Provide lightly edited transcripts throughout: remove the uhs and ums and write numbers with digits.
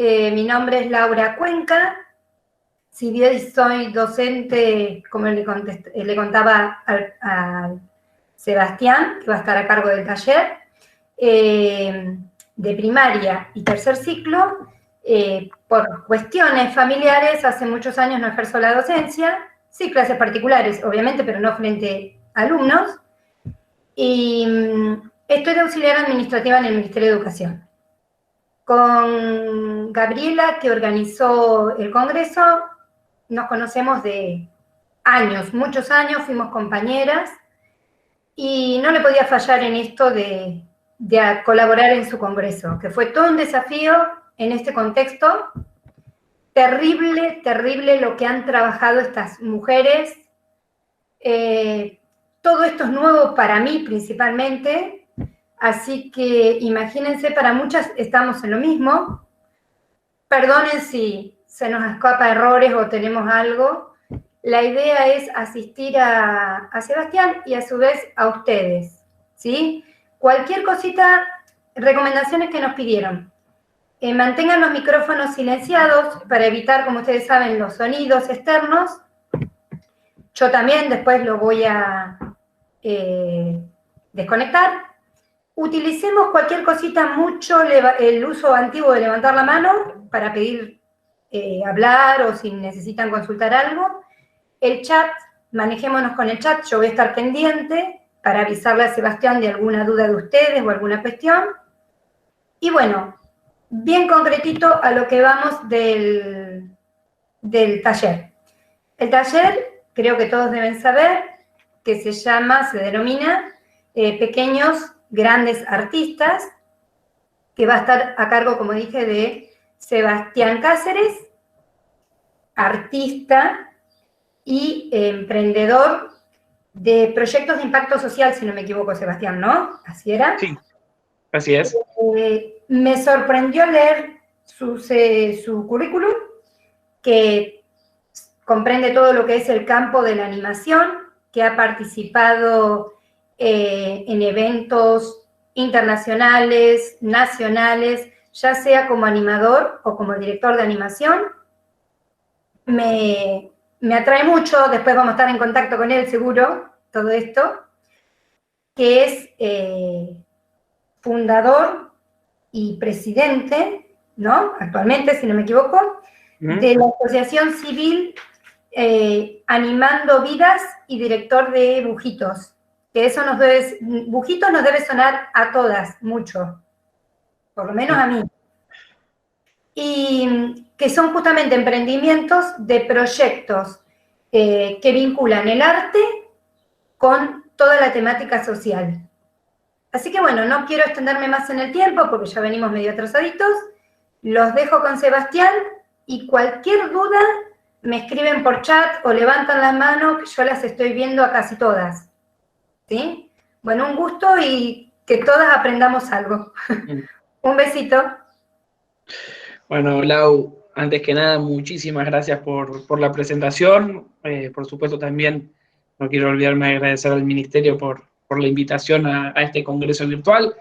Mi nombre es Laura Cuenca. Si bien soy docente, como le contaba a Sebastián, que va a estar a cargo del taller, de primaria y tercer ciclo, por cuestiones familiares, hace muchos años no ejerzo la docencia, sí clases particulares, obviamente, pero no frente a alumnos, y estoy de auxiliar administrativa en el Ministerio de Educación. Con Gabriela, que organizó el congreso, nos conocemos de años, muchos años, fuimos compañeras, y no le podía fallar en esto de colaborar en su congreso, que fue todo un desafío en este contexto. Terrible, terrible lo que han trabajado estas mujeres. Todo esto es nuevo para mí principalmente, así que imagínense, para muchas estamos en lo mismo. Perdonen si se nos escapa errores o tenemos algo. La idea es asistir a Sebastián y a su vez a ustedes, ¿sí? Cualquier cosita, recomendaciones que nos pidieron. Mantengan los micrófonos silenciados para evitar, como ustedes saben, los sonidos externos. Yo también después lo voy a desconectar. Utilicemos cualquier cosita, mucho el uso antiguo de levantar la mano para pedir hablar o si necesitan consultar algo. El chat, manejémonos con el chat, yo voy a estar pendiente para avisarle a Sebastián de alguna duda de ustedes o alguna cuestión. Y bueno, bien concretito a lo que vamos del taller. El taller, creo que todos deben saber, que se denomina Pequeños Grandes Artistas, que va a estar a cargo, como dije, de Sebastián Cáceres, artista y emprendedor de proyectos de impacto social, si no me equivoco, Sebastián, ¿no? ¿Así era? Sí, así es. Me sorprendió leer su currículum, que comprende todo lo que es el campo de la animación, que ha participado en eventos internacionales, nacionales, ya sea como animador o como director de animación. Me atrae mucho, después vamos a estar en contacto con él seguro, todo esto, que es fundador y presidente, ¿no? Actualmente, si no me equivoco, de la Asociación Civil Animando Vidas y director de Bujitos, que eso Bujitos nos debe sonar a todas mucho, por lo menos a mí. Y que son justamente emprendimientos de proyectos que vinculan el arte con toda la temática social. Así que bueno, no quiero extenderme más en el tiempo porque ya venimos medio atrasaditos. Los dejo con Sebastián y cualquier duda me escriben por chat o levantan la mano, que yo las estoy viendo a casi todas. ¿Sí? Bueno, un gusto y que todas aprendamos algo. Un besito. Bueno, Lau, antes que nada, muchísimas gracias por la presentación. Por supuesto, también no quiero olvidarme de agradecer al Ministerio por la invitación a este congreso virtual.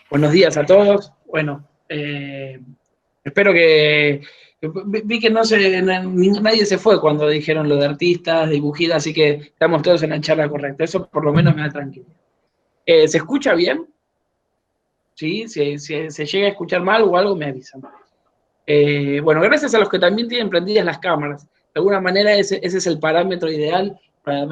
Buenos días a todos. Bueno, espero que... Vi que nadie se fue cuando dijeron lo de artistas, dibujitas, así que estamos todos en la charla correcta. Eso por lo menos me da tranquilidad. ¿Se escucha bien? ¿Sí? Si se llega a escuchar mal o algo, me avisan. Bueno, gracias a los que también tienen prendidas las cámaras. De alguna manera ese es el parámetro ideal para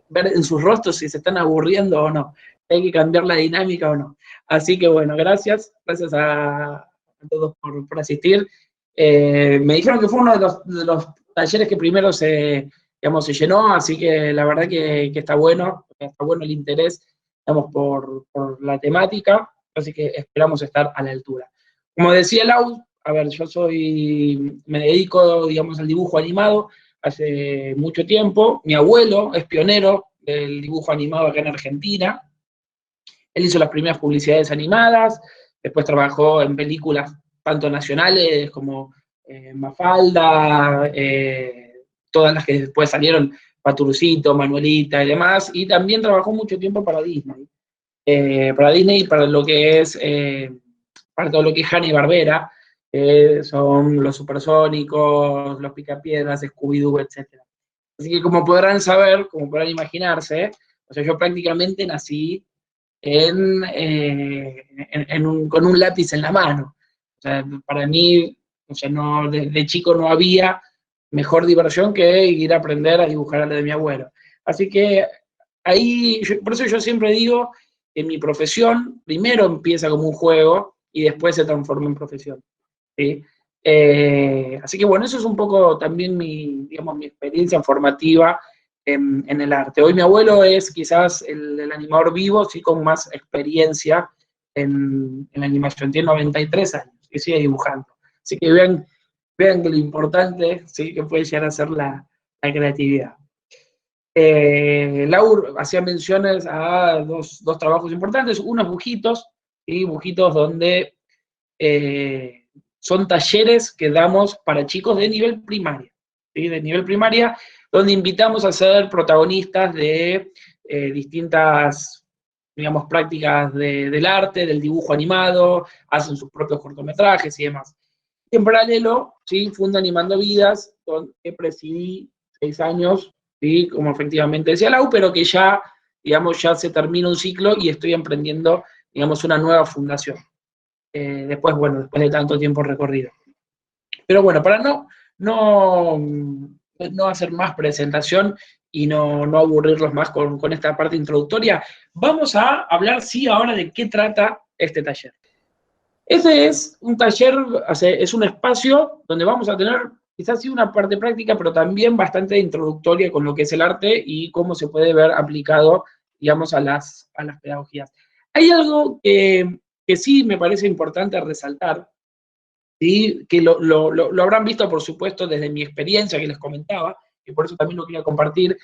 ver en sus rostros si se están aburriendo o no. Hay que cambiar la dinámica o no. Así que bueno, gracias a todos por asistir. Me dijeron que fue uno de los talleres que primero se llenó, así que la verdad que está bueno el interés, por la temática, así que esperamos estar a la altura. Como decía Lau, a ver, me dedico, al dibujo animado hace mucho tiempo. Mi abuelo es pionero del dibujo animado acá en Argentina. Él hizo las primeras publicidades animadas, después trabajó en películas tanto nacionales como Mafalda, todas las que después salieron, Paturcito, Manuelita y demás, y también trabajó mucho tiempo para Disney. Para todo lo que es Hanna-Barbera, que son los supersónicos, los picapiedras, Scooby-Doo, etc. Así que como podrán saber, como podrán imaginarse, o sea, yo prácticamente nací con un lápiz en la mano. O sea, para mí, o sea, no, de chico no había mejor diversión que ir a aprender a dibujar a la de mi abuelo. Así que ahí, por eso yo siempre digo que mi profesión primero empieza como un juego y después se transforma en profesión. ¿Sí? Así que bueno, eso es un poco también digamos, mi experiencia formativa en el arte. Hoy mi abuelo es quizás el animador vivo, sí, con más experiencia en la animación. Tiene 93 años y sigue dibujando. Así que vean que lo importante, sí, que puede llegar a ser la creatividad. Laur hacía menciones a dos trabajos importantes, unos bujitos, ¿sí? Bujitos donde son talleres que damos para chicos de nivel primaria, ¿sí? De nivel primaria, donde invitamos a ser protagonistas de distintas, digamos, prácticas del arte, del dibujo animado, hacen sus propios cortometrajes y demás. En paralelo, ¿sí? Funda Animando Vidas, que presidí 6 años, ¿sí? Como efectivamente decía Lau, pero que ya, digamos, ya se termina un ciclo y estoy emprendiendo, digamos, una nueva fundación. Después de tanto tiempo recorrido. Pero bueno, para no hacer más presentación y no aburrirlos más con esta parte introductoria, vamos a hablar, sí, ahora de qué trata este taller. Ese es un taller, es un espacio donde vamos a tener quizás sí una parte práctica, pero también bastante introductoria con lo que es el arte y cómo se puede ver aplicado, digamos, a las pedagogías. Hay algo que sí me parece importante resaltar, ¿sí? Que lo habrán visto, por supuesto, desde mi experiencia que les comentaba, y por eso también lo quería compartir.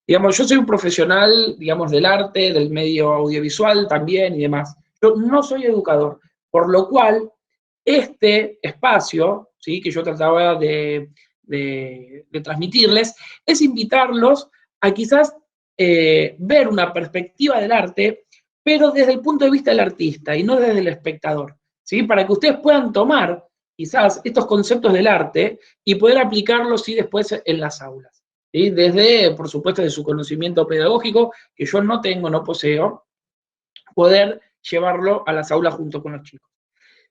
Digamos, yo soy un profesional, digamos, del arte, del medio audiovisual también y demás. Yo no soy educador, por lo cual este espacio, ¿sí? Que yo trataba de transmitirles, es invitarlos a quizás ver una perspectiva del arte, pero desde el punto de vista del artista y no desde el espectador, ¿sí? Para que ustedes puedan tomar quizás estos conceptos del arte y poder aplicarlos, ¿sí? Después en las aulas, ¿sí? Desde, por supuesto, de su conocimiento pedagógico, que yo no tengo, no poseo, poder llevarlo a las aulas junto con los chicos.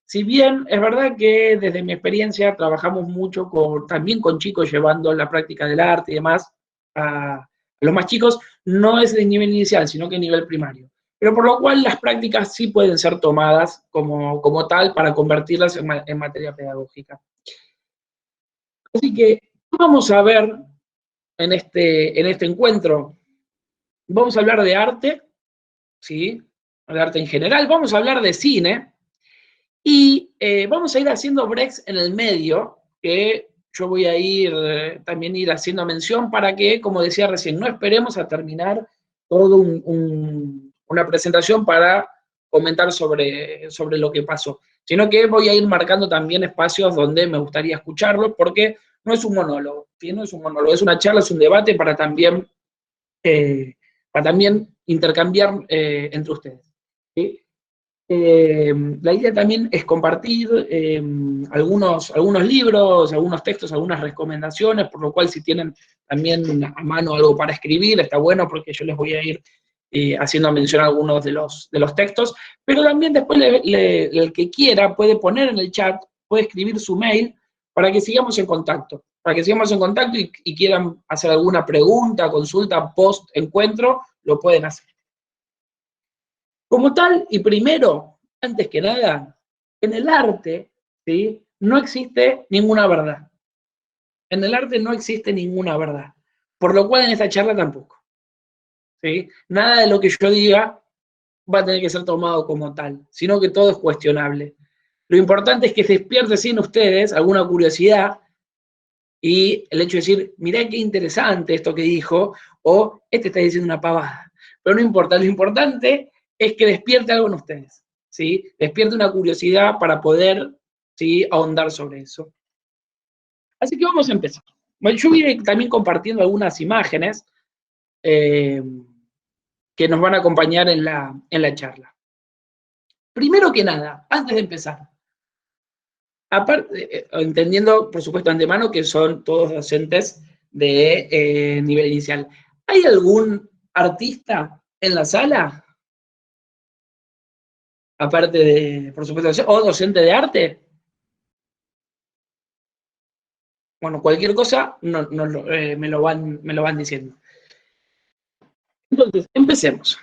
Si bien es verdad que desde mi experiencia trabajamos mucho también con chicos llevando la práctica del arte y demás a los más chicos, no es de nivel inicial, sino que nivel primario. Pero por lo cual las prácticas sí pueden ser tomadas como tal para convertirlas en materia pedagógica. Así que vamos a ver en este encuentro, vamos a hablar de arte, ¿sí? De arte en general, vamos a hablar de cine, y vamos a ir haciendo breaks en el medio, que yo voy a también ir haciendo mención para que, como decía recién, no esperemos a terminar toda una presentación para comentar sobre lo que pasó, sino que voy a ir marcando también espacios donde me gustaría escucharlo, porque no es un monólogo, ¿sí? No es un monólogo, es una charla, es un debate para también intercambiar entre ustedes, ¿sí? La idea también es compartir algunos libros, algunos textos, algunas recomendaciones, por lo cual si tienen también a mano algo para escribir, está bueno porque yo les voy a ir haciendo mención a algunos de los textos, pero también después el que quiera puede poner en el chat, puede escribir su mail para que sigamos en contacto, y quieran hacer alguna pregunta, consulta, post encuentro, lo pueden hacer. Como tal, y primero, antes que nada, en el arte, ¿sí? No existe ninguna verdad. En el arte no existe ninguna verdad. Por lo cual en esta charla tampoco, ¿sí? Nada de lo que yo diga va a tener que ser tomado como tal, sino que todo es cuestionable. Lo importante es que se despierte sin ustedes alguna curiosidad y el hecho de decir, mirá qué interesante esto que dijo, o este está diciendo una pavada. Pero no importa, lo importante es que despierte algo en ustedes, ¿sí? Despierte una curiosidad para poder, ¿sí? Ahondar sobre eso. Así que vamos a empezar. Bueno, yo voy también compartiendo algunas imágenes que nos van a acompañar en la charla. Primero que nada, antes de empezar, Aparte, entendiendo, por supuesto, antemano que son todos docentes de nivel inicial. ¿Hay algún artista en la sala? Aparte de, por supuesto, o docente de arte. Bueno, cualquier cosa me lo van diciendo. Entonces, empecemos.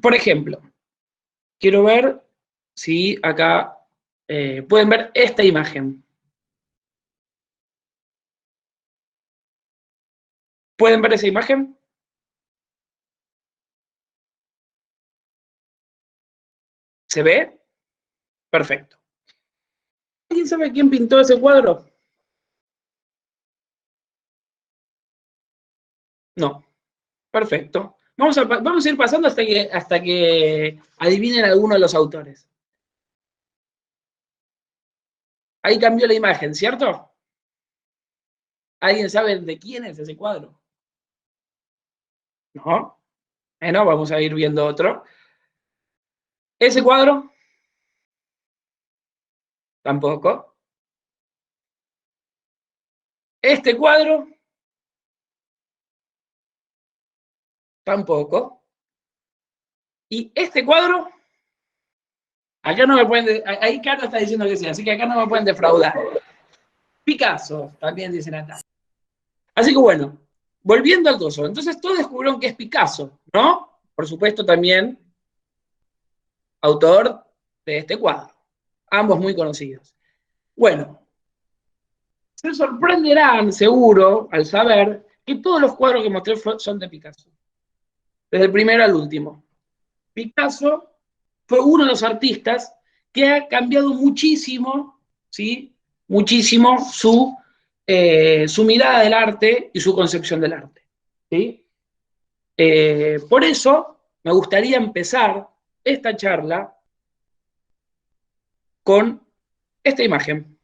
Por ejemplo, quiero ver si acá pueden ver esta imagen. ¿Pueden ver esa imagen? ¿Se ve? Perfecto. ¿Alguien sabe quién pintó ese cuadro? No. Perfecto. Vamos a ir pasando hasta que adivinen alguno de los autores. Ahí cambió la imagen, ¿cierto? ¿Alguien sabe de quién es ese cuadro? No. Bueno, vamos a ir viendo otro. ¿Ese cuadro? Tampoco. ¿Este cuadro? Tampoco. ¿Y este cuadro? Acá no me pueden. Ahí Carlos está diciendo que sí, así que acá no me pueden defraudar. Picasso, también dicen acá. Así que bueno, volviendo al coso. Entonces todos descubrieron que es Picasso, ¿no? Por supuesto también autor de este cuadro. Ambos muy conocidos. Bueno, se sorprenderán seguro al saber que todos los cuadros que mostré son de Picasso. Desde el primero al último. Picasso fue uno de los artistas que ha cambiado muchísimo, ¿sí? Muchísimo su mirada del arte y su concepción del arte. ¿Sí? Por eso me gustaría empezar esta charla con esta imagen.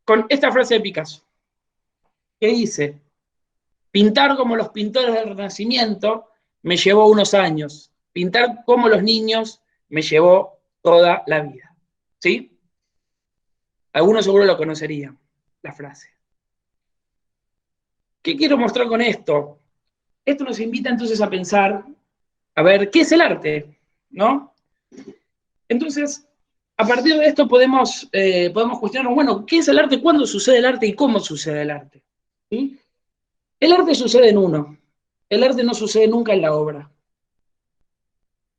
Con esta frase de Picasso, que dice: pintar como los pintores del Renacimiento me llevó unos años, pintar como los niños me llevó toda la vida. ¿Sí? Algunos seguro lo conocerían, la frase. ¿Qué quiero mostrar con esto? Esto nos invita entonces a pensar, a ver, ¿qué es el arte? ¿No? Entonces, a partir de esto podemos cuestionarnos, bueno, ¿qué es el arte? ¿Cuándo sucede el arte? ¿Y cómo sucede el arte? ¿Sí? El arte sucede en uno. El arte no sucede nunca en la obra.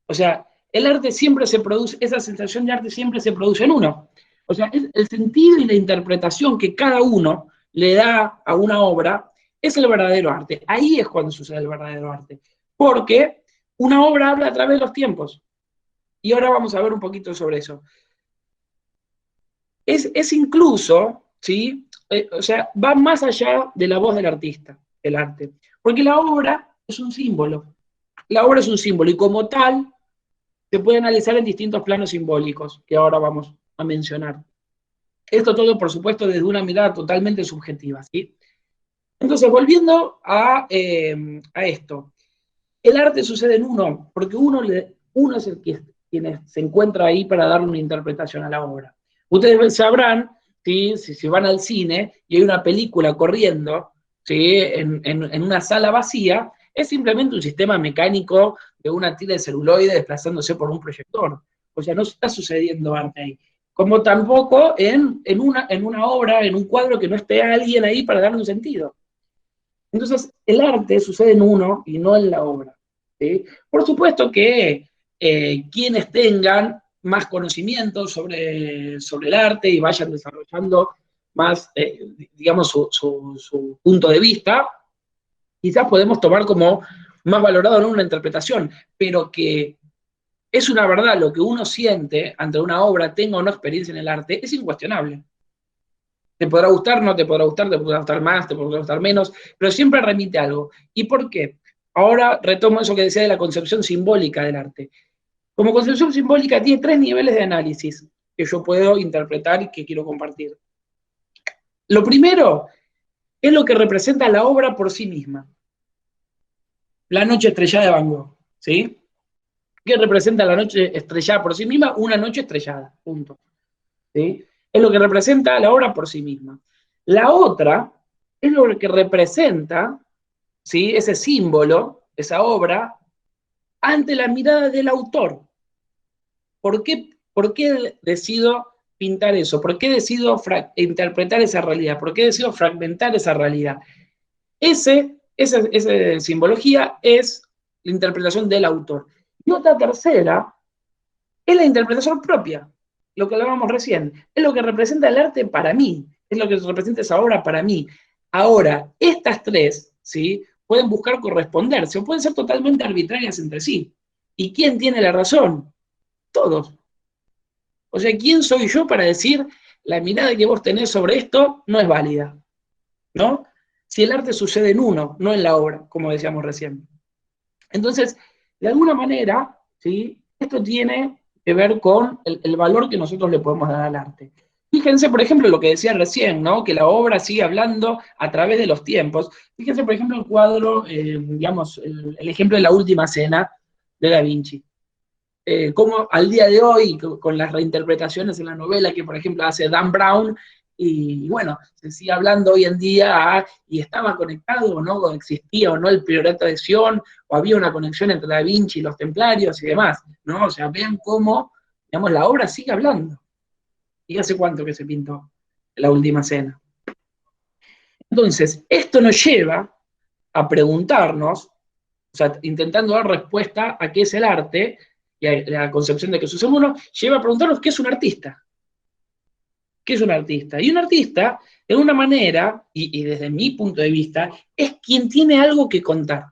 O sea, el arte siempre se produce, esa sensación de arte siempre se produce en uno. O sea, el sentido y la interpretación que cada uno le da a una obra es el verdadero arte. Ahí es cuando sucede el verdadero arte. Porque una obra habla a través de los tiempos. Y ahora vamos a ver un poquito sobre eso. Es incluso, ¿sí? O sea, va más allá de la voz del artista, el arte. Porque la obra es un símbolo. La obra es un símbolo y como tal se puede analizar en distintos planos simbólicos que ahora vamos a mencionar. Esto todo, por supuesto, desde una mirada totalmente subjetiva, ¿sí? Entonces, volviendo a esto, el arte sucede en uno, porque uno es el que quien se encuentra ahí para darle una interpretación a la obra. Ustedes sabrán, ¿sí? Si van al cine y hay una película corriendo, ¿sí? en una sala vacía, es simplemente un sistema mecánico de una tira de celuloide desplazándose por un proyector. O sea, no está sucediendo arte ahí. Como tampoco en una obra, en un cuadro que no esté alguien ahí para darle un sentido. Entonces, el arte sucede en uno y no en la obra. ¿Sí? Por supuesto que quienes tengan más conocimiento sobre el arte y vayan desarrollando más, digamos, su punto de vista, quizás podemos tomar como más valorado en una interpretación, pero que es una verdad lo que uno siente ante una obra, tenga o no experiencia en el arte, es incuestionable. Te podrá gustar, no te podrá gustar, te podrá gustar más, te podrá gustar menos, pero siempre remite a algo. ¿Y por qué? Ahora retomo eso que decía de la concepción simbólica del arte. Como concepción simbólica tiene 3 niveles de análisis que yo puedo interpretar y que quiero compartir. Lo primero es lo que representa la obra por sí misma. La noche estrellada de Van Gogh, ¿sí? ¿Qué representa la noche estrellada por sí misma? Una noche estrellada, punto. ¿Sí? Es lo que representa la obra por sí misma. La otra es lo que representa, ¿sí?, ese símbolo, esa obra, ante la mirada del autor. ¿Por qué decido pintar eso? ¿Por qué decido interpretar esa realidad? ¿Por qué decido fragmentar esa realidad? Esa simbología es la interpretación del autor. Y otra tercera es la interpretación propia, lo que hablábamos recién. Es lo que representa el arte para mí, es lo que representa esa obra para mí. Ahora, estas tres, ¿sí?, pueden buscar corresponderse o pueden ser totalmente arbitrarias entre sí. ¿Y quién tiene la razón? Todos. O sea, ¿quién soy yo para decir la mirada que vos tenés sobre esto no es válida? ¿No? Si el arte sucede en uno, no en la obra, como decíamos recién. Entonces, de alguna manera, ¿sí?, esto tiene que ver con el valor que nosotros le podemos dar al arte. Fíjense, por ejemplo, lo que decía recién, ¿no?, que la obra sigue hablando a través de los tiempos. Fíjense, por ejemplo, el cuadro, digamos, el ejemplo de La Última Cena de Da Vinci. Como al día de hoy, con las reinterpretaciones en la novela que, por ejemplo, hace Dan Brown, y bueno, se sigue hablando hoy en día, y estaba conectado o no, existía o no el priorato de Sion, o había una conexión entre Da Vinci y los templarios y demás, ¿no? O sea, vean cómo, digamos, la obra sigue hablando. ¿Y hace cuánto que se pintó La Última Cena? Entonces, esto nos lleva a preguntarnos, o sea, intentando dar respuesta a qué es el arte, y a la concepción de que sucede uno, lleva a preguntarnos qué es un artista. ¿Qué es un artista? Y un artista, de una manera, y desde mi punto de vista, es quien tiene algo que contar.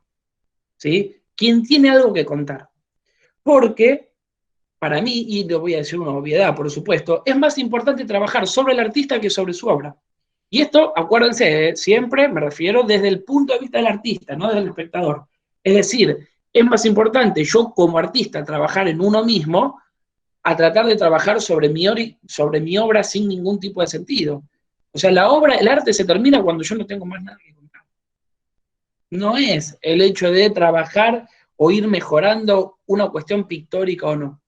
¿Sí? Quien tiene algo que contar. Porque, para mí, y le voy a decir una obviedad, por supuesto, es más importante trabajar sobre el artista que sobre su obra. Y esto, acuérdense, siempre me refiero desde el punto de vista del artista, no del espectador. Es decir, es más importante yo como artista trabajar en uno mismo a tratar de trabajar sobre mi obra sin ningún tipo de sentido. O sea, la obra, el arte se termina cuando yo no tengo más nada que contar. No es el hecho de trabajar o ir mejorando una cuestión pictórica o no,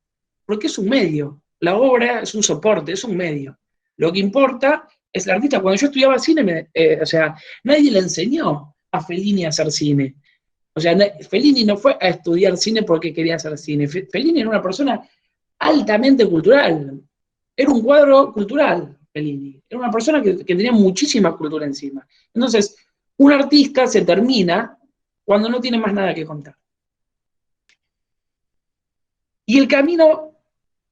porque es un medio. La obra es un soporte, es un medio. Lo que importa es el artista. Cuando yo estudiaba cine, o sea, nadie le enseñó a Fellini a hacer cine. O sea, Fellini no fue a estudiar cine porque quería hacer cine. Fellini era una persona altamente cultural. Era un cuadro cultural, Fellini. Era una persona que tenía muchísima cultura encima. Entonces, un artista se termina cuando no tiene más nada que contar. Y el camino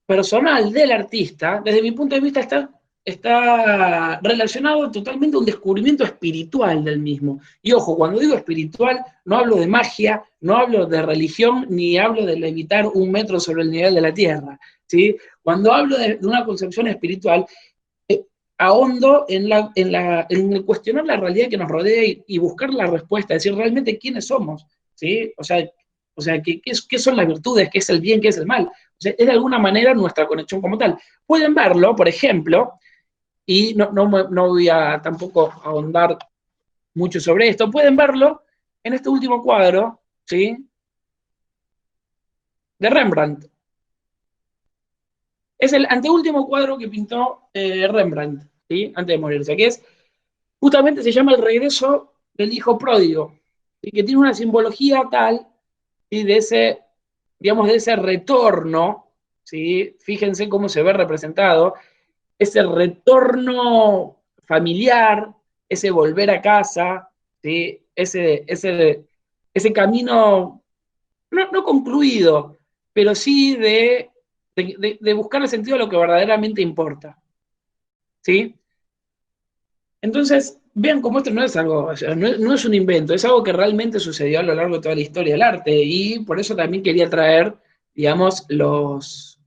personal del artista, desde mi punto de vista, está relacionado totalmente a un descubrimiento espiritual del mismo. Y ojo, cuando digo espiritual, no hablo de magia, no hablo de religión, ni hablo de levitar 1 metro sobre el nivel de la tierra, ¿sí? Cuando hablo de una concepción espiritual, ahondo en cuestionar la realidad que nos rodea y buscar la respuesta, es decir, realmente quiénes somos, ¿sí? O sea ¿qué son las virtudes? ¿Qué es el bien? ¿Qué es el mal? O sea, es de alguna manera nuestra conexión como tal. Pueden verlo, por ejemplo, y no voy a tampoco ahondar mucho sobre esto, pueden verlo en este último cuadro, ¿sí?, de Rembrandt. Es el anteúltimo cuadro que pintó Rembrandt, ¿sí?, antes de morirse, que es, justamente se llama El regreso del hijo pródigo, y que tiene una simbología tal, y de ese, digamos, de ese retorno, ¿sí?, fíjense cómo se ve representado, ese retorno familiar, ese volver a casa, ¿sí?, ese camino no concluido, pero sí de buscar el sentido de lo que verdaderamente importa. ¿Sí? Entonces, vean cómo esto no es algo, o sea, no es un invento, es algo que realmente sucedió a lo largo de toda la historia del arte, y por eso también quería traer, digamos, los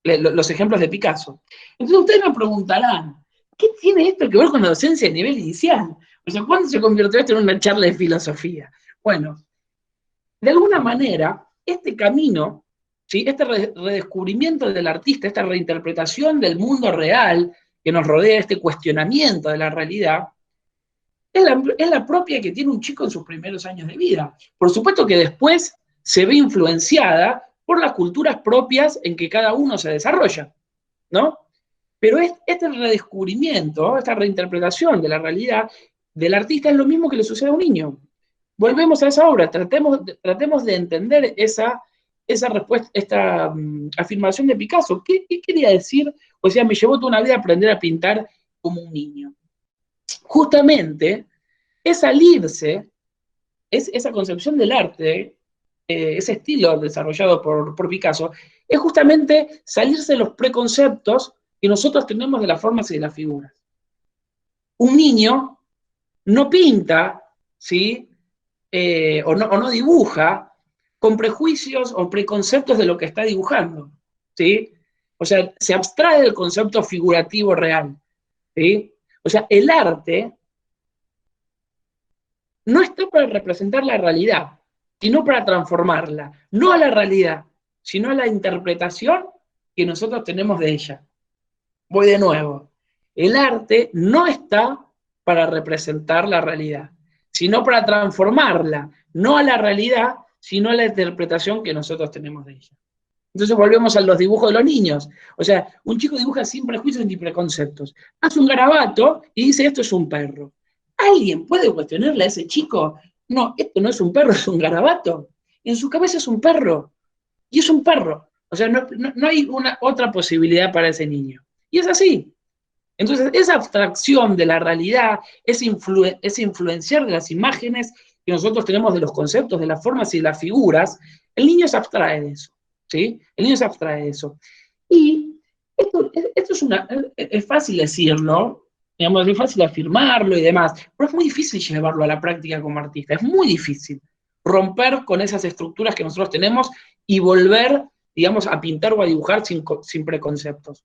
ejemplos de Picasso. Entonces ustedes me preguntarán, ¿qué tiene esto que ver con la docencia a nivel inicial? O sea, ¿cuándo se convirtió esto en una charla de filosofía? Bueno, de alguna manera, este camino, ¿sí?, este redescubrimiento del artista, esta reinterpretación del mundo real que nos rodea, este cuestionamiento de la realidad, es la propia que tiene un chico en sus primeros años de vida. Por supuesto que después se ve influenciada por las culturas propias en que cada uno se desarrolla, ¿no? Pero este redescubrimiento, esta reinterpretación de la realidad del artista es lo mismo que le sucede a un niño. Volvemos a esa obra, tratemos de entender esa respuesta, esta afirmación de Picasso. ¿Qué quería decir? O sea, me llevó toda una vida a aprender a pintar como un niño. Justamente es salirse, esa concepción del arte, ese estilo desarrollado por Picasso, es justamente salirse de los preconceptos que nosotros tenemos de las formas y de las figuras. Un niño no pinta, ¿sí? O no dibuja con prejuicios o preconceptos de lo que está dibujando, ¿sí? O sea, se abstrae del concepto figurativo real, ¿sí? O sea, el arte no está para representar la realidad, sino para transformarla, no a la realidad, sino a la interpretación que nosotros tenemos de ella. Voy de nuevo. El arte no está para representar la realidad, sino para transformarla, no a la realidad, sino a la interpretación que nosotros tenemos de ella. Entonces volvemos a los dibujos de los niños. O sea, un chico dibuja sin prejuicios ni preconceptos. Hace un garabato y dice, esto es un perro. ¿Alguien puede cuestionarle a ese chico? No, esto no es un perro, es un garabato. En su cabeza es un perro. Y es un perro. O sea, no hay otra posibilidad para ese niño. Y es así. Entonces, esa abstracción de la realidad, ese influenciar de las imágenes que nosotros tenemos de los conceptos, de las formas y de las figuras, el niño se abstrae de eso, ¿sí? El niño se abstrae de eso. Y esto es fácil decirlo, digamos, es fácil afirmarlo y demás, pero es muy difícil llevarlo a la práctica como artista, es muy difícil romper con esas estructuras que nosotros tenemos y volver, digamos, a pintar o a dibujar sin preconceptos.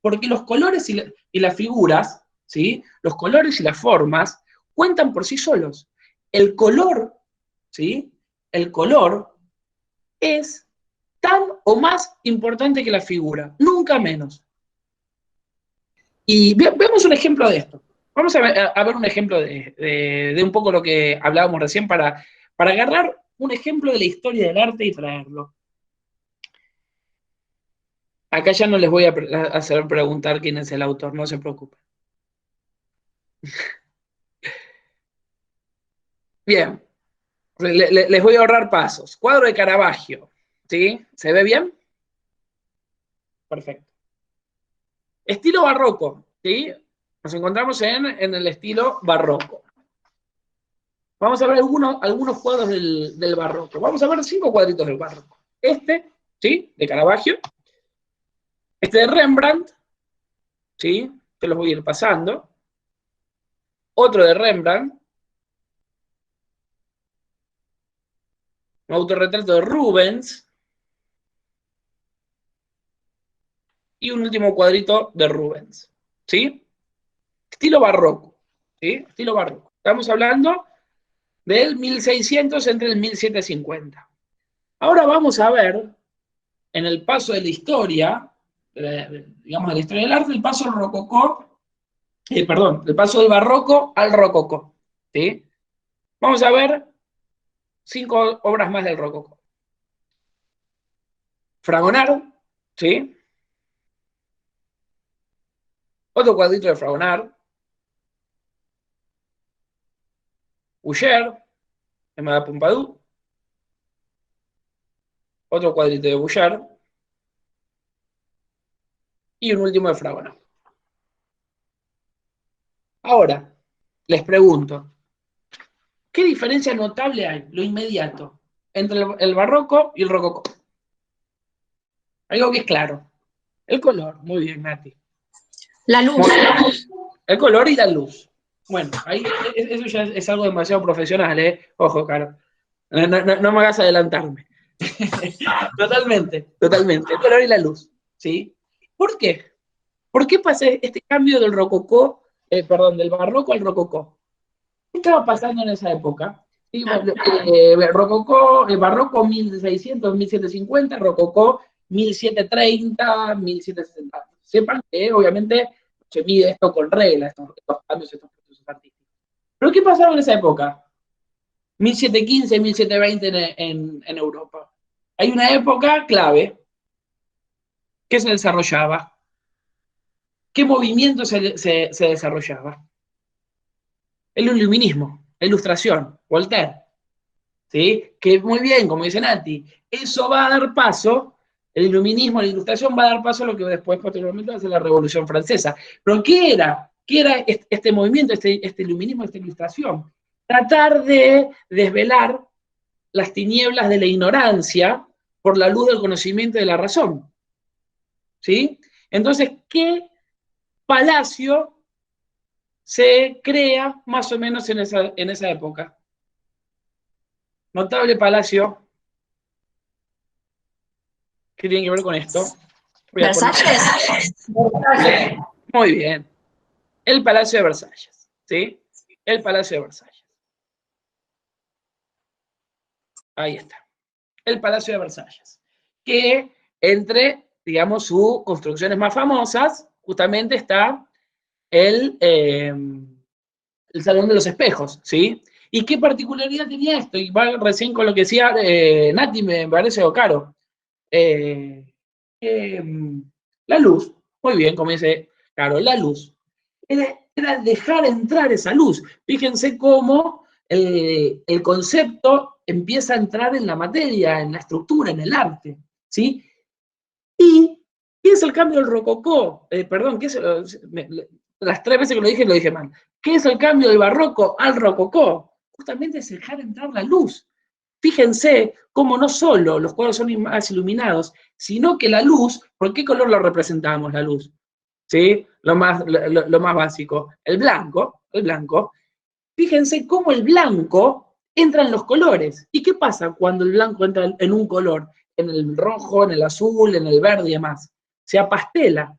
Porque los colores y las figuras, ¿sí? Los colores y las formas cuentan por sí solos. El color, ¿sí? El color es tan o más importante que la figura, nunca menos. Y veamos un ejemplo de esto. Vamos a ver un ejemplo de un poco lo que hablábamos recién para agarrar un ejemplo de la historia del arte y traerlo. Acá ya no les voy a hacer preguntar quién es el autor, no se preocupen. Bien, les voy a ahorrar pasos. Cuadro de Caravaggio, ¿sí? ¿Se ve bien? Perfecto. Estilo barroco, ¿sí? Nos encontramos en el estilo barroco. Vamos a ver algunos cuadros del barroco. Vamos a ver 5 cuadritos del barroco. Este, ¿sí? De Caravaggio. Este de Rembrandt, ¿sí? Que los voy a ir pasando. Otro de Rembrandt. Un autorretrato de Rubens. Y un último cuadrito de Rubens, ¿sí? Estilo barroco, ¿sí? Estilo barroco. Estamos hablando del 1600 entre el 1750. Ahora vamos a ver, en el paso de la historia, digamos de la historia del arte, el paso del rococó, el paso del barroco al rococó, ¿sí? Vamos a ver 5 obras más del rococó. Fragonard, ¿sí? Otro cuadrito de Fragonard. Boucher, de Madame Pompadour. Otro cuadrito de Boucher. Y un último de Fragonard. Ahora, les pregunto, ¿qué diferencia notable hay, lo inmediato, entre el barroco y el rococó? Algo que es claro. El color, muy bien, Nati. La luz. El color y la luz. Bueno, ahí eso ya es algo demasiado profesional, ¿eh? Ojo, Caro. No me hagas adelantarme. Totalmente. El color y la luz, ¿sí? ¿Por qué? ¿Por qué pasa este cambio del rococó, del barroco al rococó? ¿Qué estaba pasando en esa época? Sí, rococó, barroco 1600, 1750, rococó 1730, 1760. Sepan que obviamente se mide esto con reglas, estos cambios, estos procesos artísticos. ¿Pero qué pasaba en esa época? 1715, 1720 en Europa. Hay una época clave que se desarrollaba. ¿Qué movimiento se desarrollaba? El iluminismo, la ilustración, Voltaire. ¿Sí? Que muy bien, como dice Nati, eso va a dar paso, el iluminismo, la ilustración va a dar paso a lo que después, posteriormente, va a ser la Revolución Francesa. Pero ¿qué era? ¿Qué era este movimiento, este iluminismo, esta ilustración? Tratar de desvelar las tinieblas de la ignorancia por la luz del conocimiento y de la razón. ¿Sí? Entonces, ¿qué palacio se crea más o menos en esa época? Notable palacio. ¿Qué tiene que ver con esto? Versalles. Muy bien. El Palacio de Versalles. ¿Sí? El Palacio de Versalles. Ahí está. El Palacio de Versalles. Que entre, digamos, sus construcciones más famosas, justamente está el Salón de los Espejos. ¿Sí? ¿Y qué particularidad tenía esto? Y va recién con lo que decía Nati, me parece, o Caro. La luz, muy bien, como dice Caro, la luz. Era dejar entrar esa luz. Fíjense cómo el concepto empieza a entrar en la materia, en la estructura, en el arte. ¿Sí? ¿Y qué es el cambio del rococó? Perdón, ¿qué es, las 3 veces que lo dije mal. ¿Qué es el cambio del barroco al rococó? Justamente es dejar entrar la luz. Fíjense cómo no solo los cuadros son más iluminados, sino que la luz, ¿por qué color lo representamos la luz? ¿Sí? Lo más básico. El blanco. Fíjense cómo el blanco entra en los colores. ¿Y qué pasa cuando el blanco entra en un color? En el rojo, en el azul, en el verde y demás. Se apastela,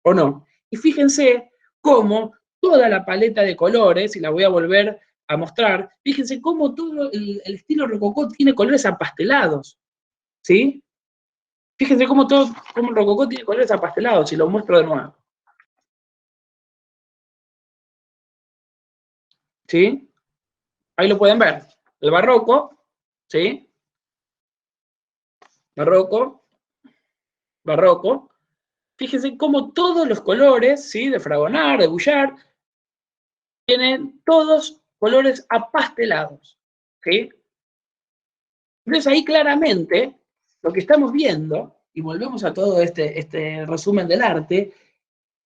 ¿o no? Y fíjense cómo toda la paleta de colores, y la voy a volver a mostrar, fíjense cómo todo el estilo rococó tiene colores apastelados, ¿sí? Fíjense cómo el rococó tiene colores apastelados, y lo muestro de nuevo. ¿Sí? Ahí lo pueden ver. El barroco, ¿sí? Barroco. Fíjense cómo todos los colores, ¿sí? De Fragonard, de Boullard, tienen todos colores apastelados, ¿sí? Entonces ahí claramente lo que estamos viendo, y volvemos a todo este resumen del arte,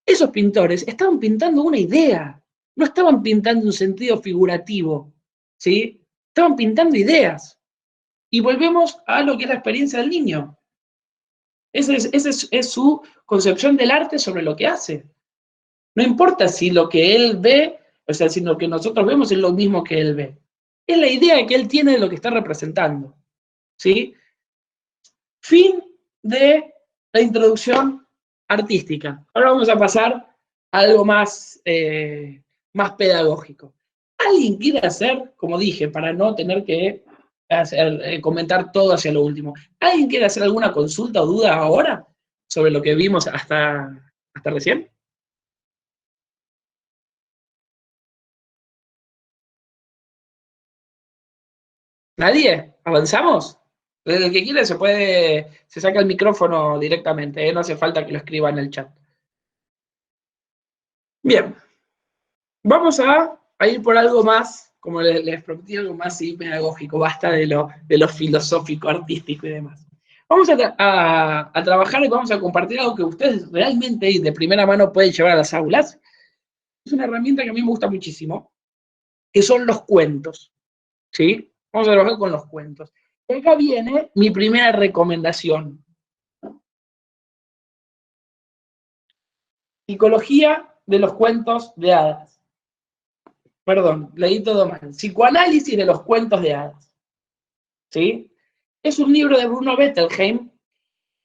esos pintores estaban pintando una idea, no estaban pintando un sentido figurativo, ¿sí? Estaban pintando ideas. Y volvemos a lo que es la experiencia del niño. Esa es su concepción del arte sobre lo que hace. No importa si lo que él ve, o sea, si lo que nosotros vemos es lo mismo que él ve. Es la idea que él tiene de lo que está representando, ¿sí? Fin de la introducción artística. Ahora vamos a pasar a algo más pedagógico. ¿Alguien quiere hacer, como dije, para no tener que comentar todo hacia lo último, ¿alguien quiere hacer alguna consulta o duda ahora sobre lo que vimos hasta recién? ¿Nadie? ¿Avanzamos? El que quiere se saca el micrófono directamente, no hace falta que lo escriba en el chat. Bien, vamos a ir por algo más, como les prometí, algo más pedagógico, basta de lo filosófico, artístico y demás. Vamos a trabajar y vamos a compartir algo que ustedes realmente y de primera mano pueden llevar a las aulas. Es una herramienta que a mí me gusta muchísimo, que son los cuentos, ¿sí? Vamos a trabajar con los cuentos. Y acá viene mi primera recomendación. Psicología de los cuentos de hadas. Perdón, leí todo mal. Psicoanálisis de los cuentos de hadas. ¿Sí? Es un libro de Bruno Bettelheim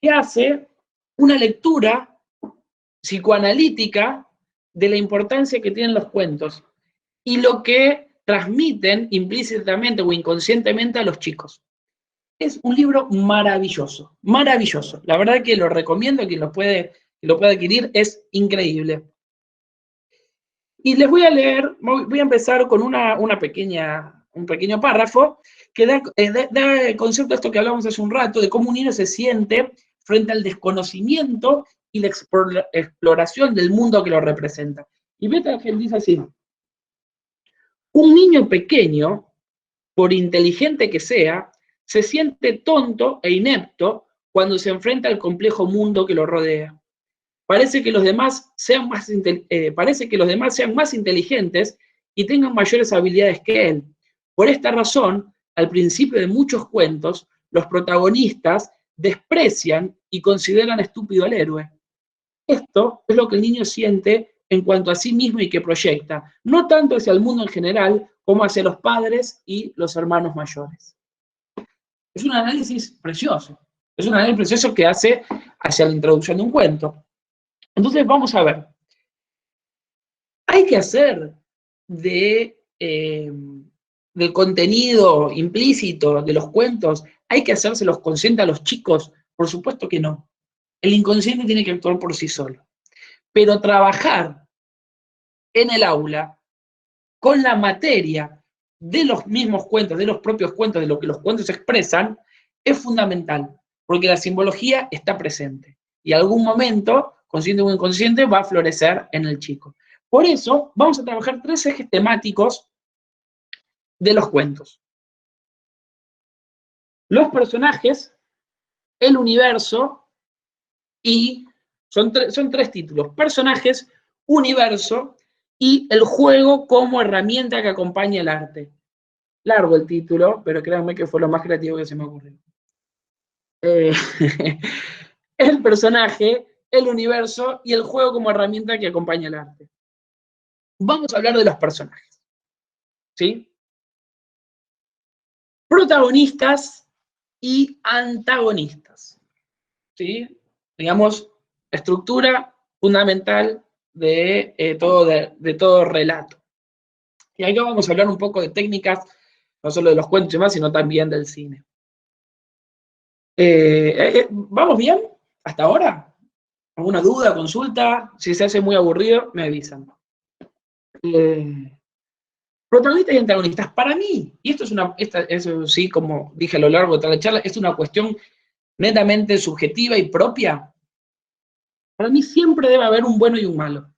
que hace una lectura psicoanalítica de la importancia que tienen los cuentos y lo que transmiten implícitamente o inconscientemente a los chicos. Es un libro maravilloso, maravilloso. La verdad que lo recomiendo, quien lo puede adquirir, es increíble. Y les voy a leer, voy a empezar con una pequeña un pequeño párrafo que da el concepto de esto que hablamos hace un rato, de cómo un niño se siente frente al desconocimiento y la exploración del mundo que lo representa. Y Wittgenstein dice así: un niño pequeño, por inteligente que sea, se siente tonto e inepto cuando se enfrenta al complejo mundo que lo rodea. Parece que los demás sean más inteligentes y tengan mayores habilidades que él. Por esta razón, al principio de muchos cuentos, los protagonistas desprecian y consideran estúpido al héroe. Esto es lo que el niño siente en cuanto a sí mismo y que proyecta, no tanto hacia el mundo en general como hacia los padres y los hermanos mayores. Es un análisis precioso. Es un análisis precioso que hace hacia la introducción de un cuento. Entonces vamos a ver. Hay que hacer del contenido implícito de los cuentos, hay que hacérselos conscientes a los chicos. Por supuesto que no. El inconsciente tiene que actuar por sí solo. Pero trabajar en el aula con la materia de los mismos cuentos, de los propios cuentos, de lo que los cuentos expresan, es fundamental, porque la simbología está presente. Y en algún momento, consciente o inconsciente, va a florecer en el chico. Por eso, vamos a trabajar 3 ejes temáticos de los cuentos: los personajes, el universo, y son 3 títulos: personajes, universo y el juego como herramienta que acompaña el arte. Largo el título, pero créanme que fue lo más creativo que se me ocurrió. El personaje, el universo y el juego como herramienta que acompaña el arte. Vamos a hablar de los personajes, ¿sí? Protagonistas y antagonistas, ¿sí? Digamos, estructura fundamental de todo relato. Y aquí vamos a hablar un poco de técnicas, no solo de los cuentos y demás, sino también del cine. ¿Vamos bien hasta ahora? ¿Alguna duda, consulta? Si se hace muy aburrido, me avisan. Protagonistas y antagonistas. Para mí, y esto eso sí, como dije a lo largo de toda la charla, es una cuestión netamente subjetiva y propia. Para mí siempre debe haber un bueno y un malo.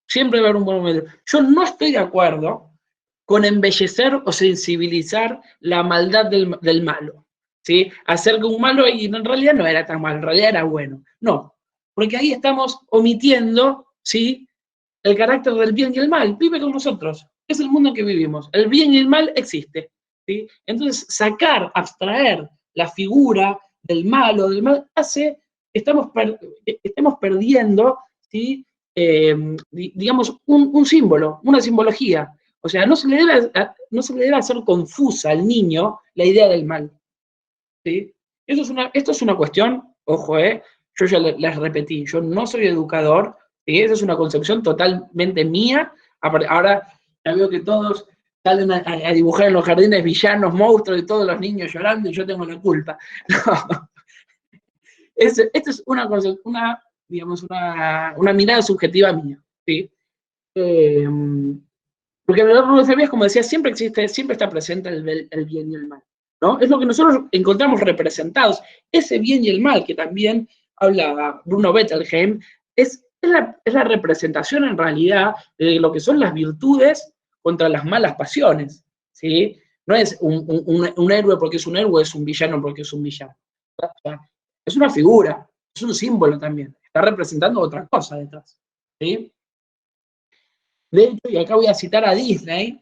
Siempre debe haber un bueno y un malo. Yo no estoy de acuerdo con embellecer o sensibilizar la maldad del malo, ¿sí? Hacer que un malo, y en realidad no era tan malo, en realidad era bueno. No, porque ahí estamos omitiendo, ¿sí?, el carácter del bien y el mal. Vive con nosotros, es el mundo en que vivimos. El bien y el mal existe, ¿sí? Entonces, abstraer la figura del malo, hace que estamos perdiendo, ¿sí?, digamos, un símbolo, una simbología. O sea, no se le debe hacer confusa al niño la idea del mal, ¿sí? Esto es una cuestión, ojo, yo ya les repetí, yo no soy educador, ¿sí? Esa es una concepción totalmente mía. Ahora ya veo que todos salen a dibujar en los jardines villanos, monstruos, y todos los niños llorando, y yo tengo la culpa. No. Esto es digamos, una mirada subjetiva mía, ¿sí? Porque Rudolf Sabías, como decía, siempre está presente el bien y el mal, ¿no? Es lo que nosotros encontramos representados. Ese bien y el mal, que también habla Bruno Bettelheim, es la representación en realidad de lo que son las virtudes contra las malas pasiones, ¿sí? No es un héroe porque es un héroe, es un villano porque es un villano. Es una figura, es un símbolo también. Está representando otra cosa detrás, ¿sí? De hecho, y acá voy a citar a Disney,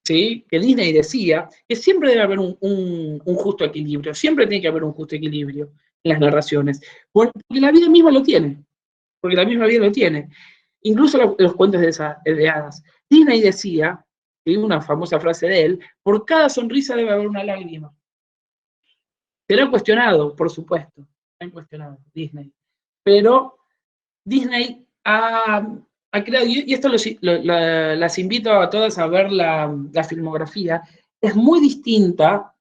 ¿sí?, que Disney decía que siempre debe haber un justo equilibrio, siempre tiene que haber un justo equilibrio en las narraciones, porque la vida misma lo tiene, porque la misma vida lo tiene. Incluso los cuentos de hadas. Disney decía, ¿sí?, una famosa frase de él: por cada sonrisa debe haber una lágrima. Será cuestionado, por supuesto, han cuestionado Disney, pero Disney ha creado, y esto las invito a todas a ver la filmografía, es muy distinta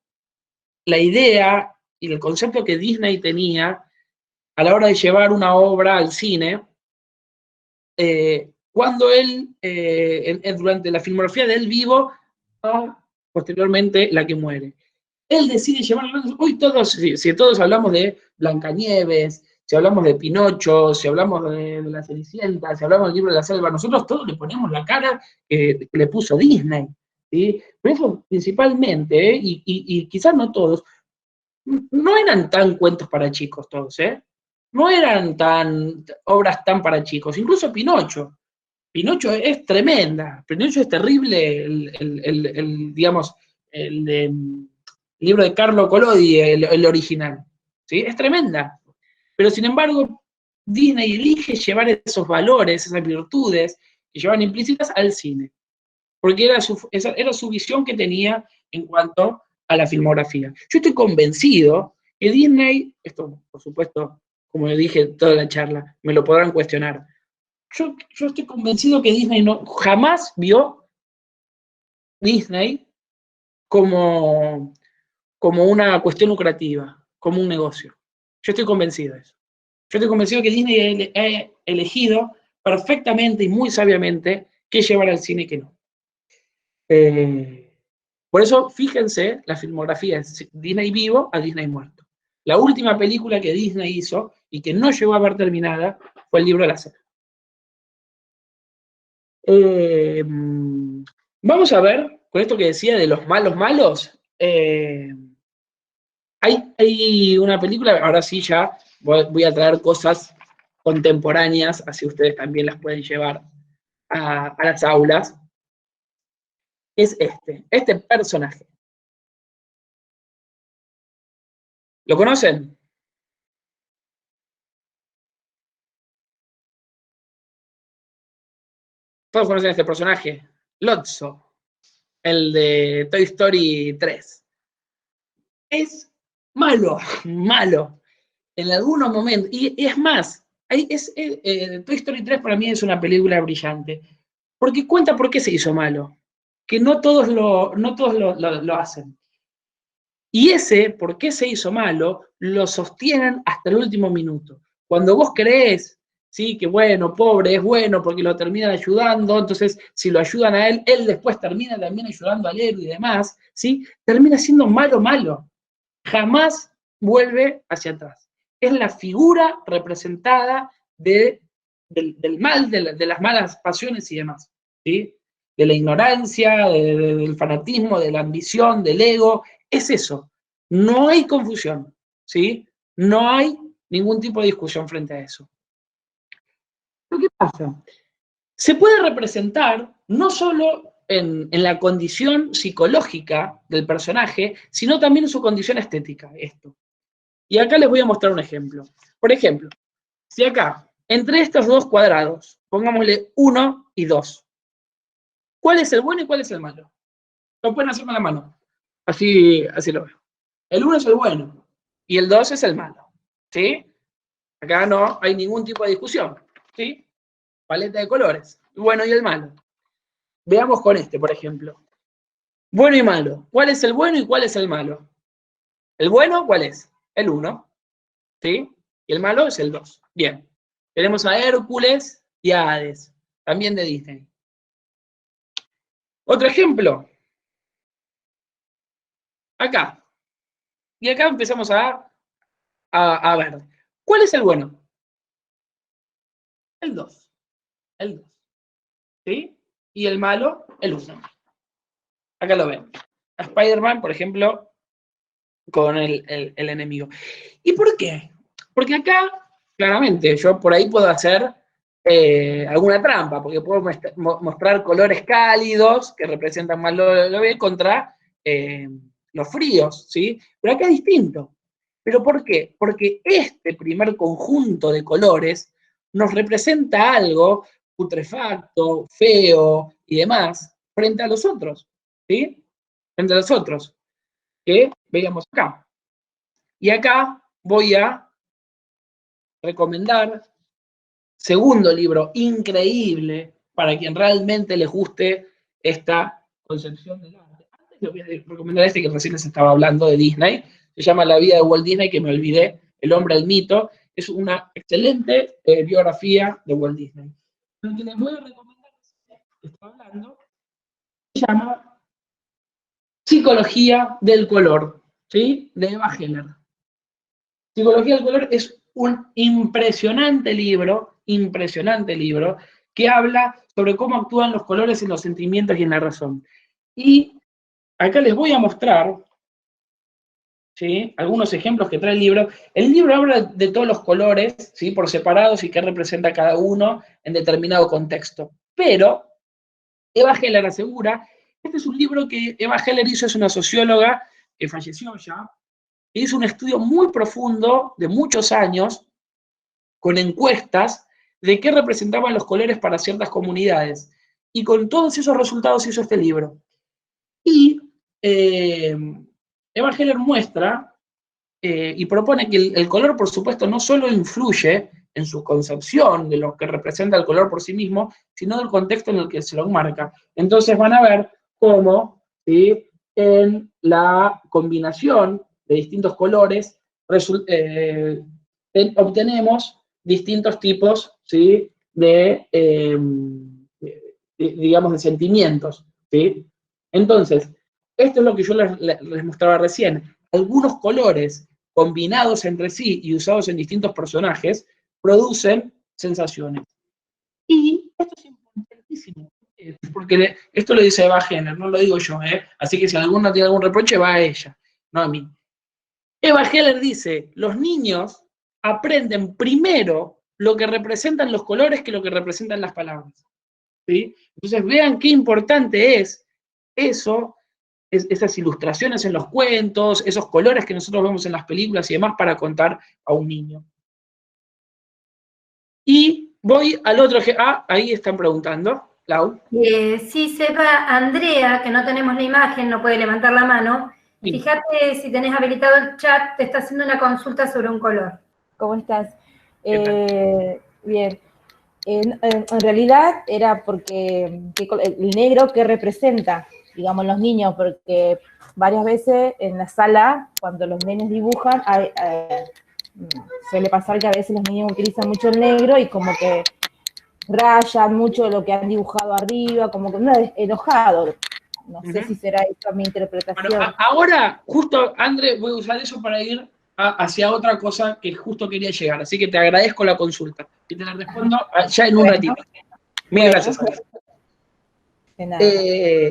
la idea y el concepto que Disney tenía a la hora de llevar una obra al cine, cuando él, durante la filmografía de él vivo, posteriormente la que muere. Él decide llevar, hoy todos, si todos hablamos de Blancanieves, si hablamos de Pinocho, si hablamos de la Cenicienta, si hablamos del Libro de la Selva, nosotros todos le ponemos la cara que le puso Disney, ¿sí? Pero eso principalmente, y quizás no todos, no eran tan cuentos para chicos todos, ¿eh? No eran tan obras tan para chicos, incluso Pinocho. Pinocho es tremenda, Pinocho es terrible, digamos, el libro de Carlo Collodi, el original, ¿sí? Es tremenda. Pero sin embargo, Disney elige llevar esos valores, esas virtudes que llevan implícitas al cine, porque esa era su visión que tenía en cuanto a la filmografía. Yo estoy convencido que Disney, esto por supuesto, como le dije toda la charla, me lo podrán cuestionar, yo estoy convencido que Disney jamás vio Disney como una cuestión lucrativa, como un negocio. Yo estoy convencido de eso. Yo estoy convencido que Disney ha elegido perfectamente y muy sabiamente qué llevar al cine y qué no. Por eso, fíjense, la filmografía es Disney vivo a Disney muerto. La última película que Disney hizo y que no llegó a ver terminada fue El Libro de la Selva. Vamos a ver, con esto que decía de los malos, hay una película, ahora sí ya voy a traer cosas contemporáneas, así ustedes también las pueden llevar a las aulas, es este personaje. ¿Lo conocen? Todos conocen a este personaje, Lotso, el de Toy Story 3. Es malo, malo, en algunos momentos, y es más, Toy Story 3 para mí es una película brillante, porque cuenta por qué se hizo malo, que no todos lo hacen. Y ese, por qué se hizo malo, lo sostienen hasta el último minuto. Cuando vos creés, ¿sí? Que bueno, pobre, es bueno porque lo terminan ayudando, entonces si lo ayudan a él, él después termina también ayudando al héroe y demás, ¿sí? Termina siendo malo. Jamás vuelve hacia atrás. Es la figura representada del mal, de las malas pasiones y demás, ¿sí? De la ignorancia, del fanatismo, de la ambición, del ego, es eso. No hay confusión, ¿sí? No hay ningún tipo de discusión frente a eso. ¿Pero qué pasa? Se puede representar no solo en la condición psicológica del personaje, sino también en su condición estética, esto. Y acá les voy a mostrar un ejemplo. Por ejemplo, si acá, entre estos dos cuadrados, pongámosle 1 y 2, ¿cuál es el bueno y cuál es el malo? Lo pueden hacer con la mano. Así lo veo. El 1 es el bueno y el 2 es el malo. ¿Sí? Acá no hay ningún tipo de discusión. ¿Sí? Paleta de colores. El bueno y el malo. Veamos con este, por ejemplo. Bueno y malo. ¿Cuál es el bueno y cuál es el malo? ¿El bueno cuál es? El 1. ¿Sí? Y el malo es el 2. Bien. Tenemos a Hércules y a Hades. También de Disney. Otro ejemplo. Acá. Y acá empezamos a ver. ¿Cuál es el bueno? El 2. El 2. ¿Sí? Y el malo, el 1. Acá lo ven. A Spider-Man, por ejemplo, con el enemigo. ¿Y por qué? Porque acá, claramente, yo por ahí puedo hacer alguna trampa, porque puedo mostrar colores cálidos que representan más lo bien contra los fríos, ¿sí? Pero acá es distinto. ¿Pero por qué? Porque este primer conjunto de colores nos representa algo putrefacto, feo y demás, frente a los otros, ¿sí? Frente a los otros, que veíamos acá. Y acá voy a recomendar, segundo libro increíble, para quien realmente les guste esta concepción del arte. Antes les voy a recomendar este que recién les estaba hablando de Disney, se llama La vida de Walt Disney, que me olvidé, El hombre al mito, es una excelente biografía de Walt Disney. Lo que les voy a recomendar, que estoy hablando, se llama Psicología del color, ¿sí? De Eva Heller. Psicología del color es un impresionante libro que habla sobre cómo actúan los colores en los sentimientos y en la razón. Y acá les voy a mostrar, ¿sí?, algunos ejemplos que trae el libro. El libro habla de todos los colores, ¿sí?, por separados y qué representa cada uno en determinado contexto. Pero Eva Heller asegura, este es un libro que Eva Heller hizo, es una socióloga que falleció ya, que hizo un estudio muy profundo de muchos años con encuestas de qué representaban los colores para ciertas comunidades. Y con todos esos resultados hizo este libro. Y Eva Heller muestra y propone que el color, por supuesto, no solo influye en su concepción de lo que representa el color por sí mismo, sino del contexto en el que se lo enmarca. Entonces van a ver cómo, ¿sí?, en la combinación de distintos colores obtenemos distintos tipos, ¿sí?, digamos, de sentimientos, ¿sí? Entonces, esto es lo que yo les mostraba recién. Algunos colores combinados entre sí y usados en distintos personajes producen sensaciones. Y esto es importantísimo, porque esto lo dice Eva Heller, no lo digo yo, así que si alguno tiene algún reproche, va a ella, no a mí. Eva Heller dice, los niños aprenden primero lo que representan los colores que lo que representan las palabras, ¿sí? Entonces vean qué importante es eso, esas ilustraciones en los cuentos, esos colores que nosotros vemos en las películas y demás para contar a un niño. Y voy al otro, ahí están preguntando, Lau. Sí, Seba, Andrea, que no tenemos la imagen, no puede levantar la mano. Sí. Fíjate si tenés habilitado el chat, te está haciendo una consulta sobre un color. ¿Cómo estás? Bien. En realidad era porque el negro que representa, digamos, los niños, porque varias veces en la sala, cuando los nenes dibujan, suele pasar que a veces los niños utilizan mucho el negro y como que rayan mucho lo que han dibujado arriba, como que no es enojado. No sé si será esa mi interpretación. Bueno, ahora, justo, André, voy a usar eso para ir hacia otra cosa que justo quería llegar. Así que te agradezco la consulta. Y te la respondo ya en un ratito. Mil gracias, André.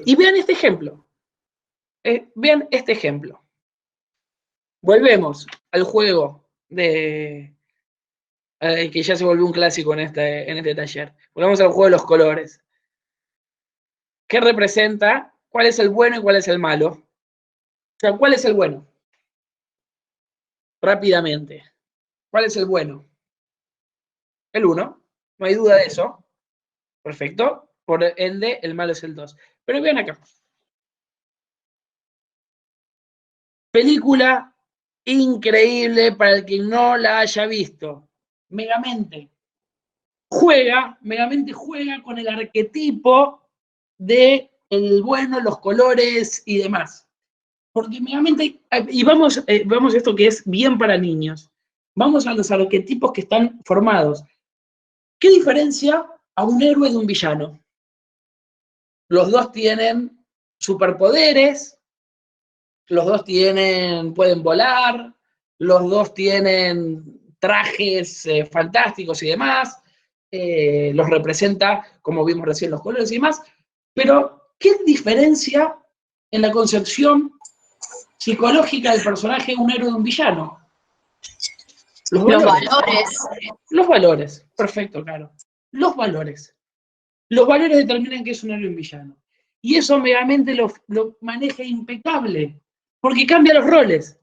Y vean este ejemplo. Vean este ejemplo. Volvemos al juego de que ya se volvió un clásico en este taller. Volvemos al juego de los colores. ¿Qué representa? ¿Cuál es el bueno y cuál es el malo? O sea, ¿cuál es el bueno? Rápidamente. ¿Cuál es el bueno? El 1. No hay duda de eso. Perfecto. Por ende, el malo es el 2. Pero vean acá. Película increíble para el que no la haya visto. Megamente juega con el arquetipo de el bueno, los colores y demás. Porque Megamente, y vamos a esto que es bien para niños, vamos a los arquetipos que están formados. ¿Qué diferencia a un héroe de un villano? Los dos tienen superpoderes, los dos pueden volar, los dos tienen trajes fantásticos y demás, los representa, como vimos recién, los colores y demás, pero ¿qué diferencia en la concepción psicológica del personaje un héroe de un villano? Los valores. Los valores, perfecto, claro. Los valores. Los valores determinan qué es un héroe y un villano. Y eso Megamente lo maneja impecable, porque cambia los roles.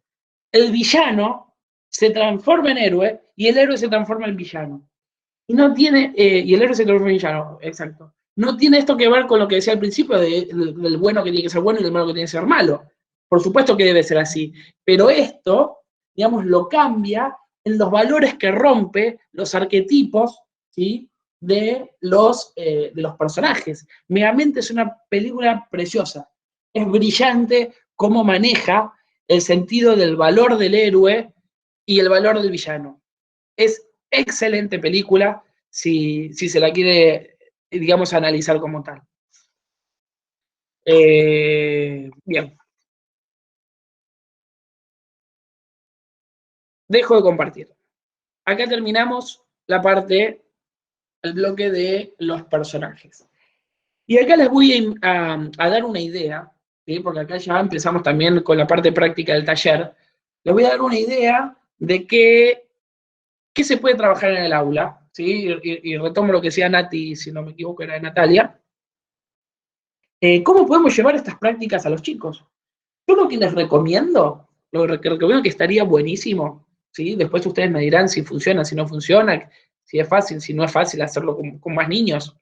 El villano se transforma en héroe y el héroe se transforma en villano. Y no tiene, y el héroe se transforma en villano, exacto. No tiene esto que ver con lo que decía al principio, del bueno que tiene que ser bueno y del malo que tiene que ser malo. Por supuesto que debe ser así. Pero esto, digamos, lo cambia en los valores que rompe los arquetipos, ¿sí?, de los personajes. Megamente es una película preciosa. Es brillante cómo maneja el sentido del valor del héroe y el valor del villano. Es excelente película si se la quiere, digamos, analizar como tal. Bien. dejo de compartir. Acá terminamos la parte, el bloque de los personajes. Y acá les voy a dar una idea, ¿sí? Porque acá ya empezamos también con la parte práctica del taller. Les voy a dar una idea de qué se puede trabajar en el aula, ¿sí? Y retomo lo que decía Nati, si no me equivoco, era de Natalia. ¿Cómo podemos llevar estas prácticas a los chicos? Yo lo que les recomiendo, lo que recomiendo que estaría buenísimo, ¿sí? Después ustedes me dirán si funciona, si no funciona, si es fácil, si no es fácil hacerlo con más niños.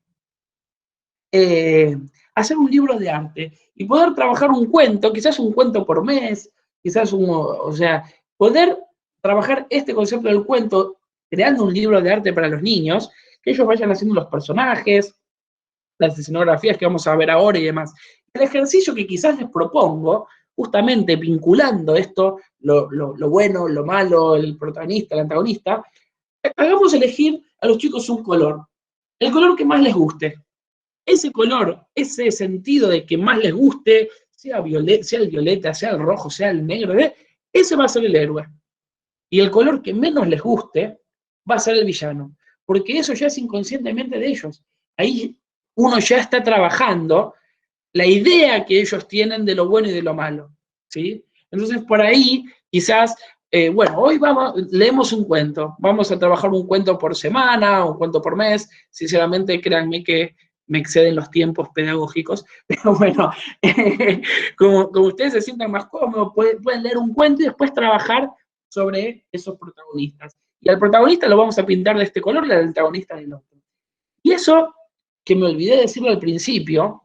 Hacer un libro de arte y poder trabajar un cuento, quizás un cuento por mes, quizás o sea, poder trabajar este concepto del cuento creando un libro de arte para los niños, que ellos vayan haciendo los personajes, las escenografías que vamos a ver ahora y demás. El ejercicio que quizás les propongo, justamente vinculando esto, lo bueno, lo malo, el protagonista, el antagonista, hagamos elegir a los chicos un color, el color que más les guste. Ese color, ese sentido de que más les guste, sea el violeta, sea el rojo, sea el negro, ese va a ser el héroe. Y el color que menos les guste va a ser el villano, porque eso ya es inconscientemente de ellos. Ahí uno ya está trabajando la idea que ellos tienen de lo bueno y de lo malo, ¿sí? Entonces, por ahí, quizás, bueno, hoy leemos un cuento, vamos a trabajar un cuento por semana, un cuento por mes, sinceramente, créanme que me exceden los tiempos pedagógicos, pero bueno, como ustedes se sientan más cómodos, pueden leer un cuento y después trabajar sobre esos protagonistas. Y al protagonista lo vamos a pintar de este color y al antagonista del otro. Y eso, que me olvidé de decirlo al principio,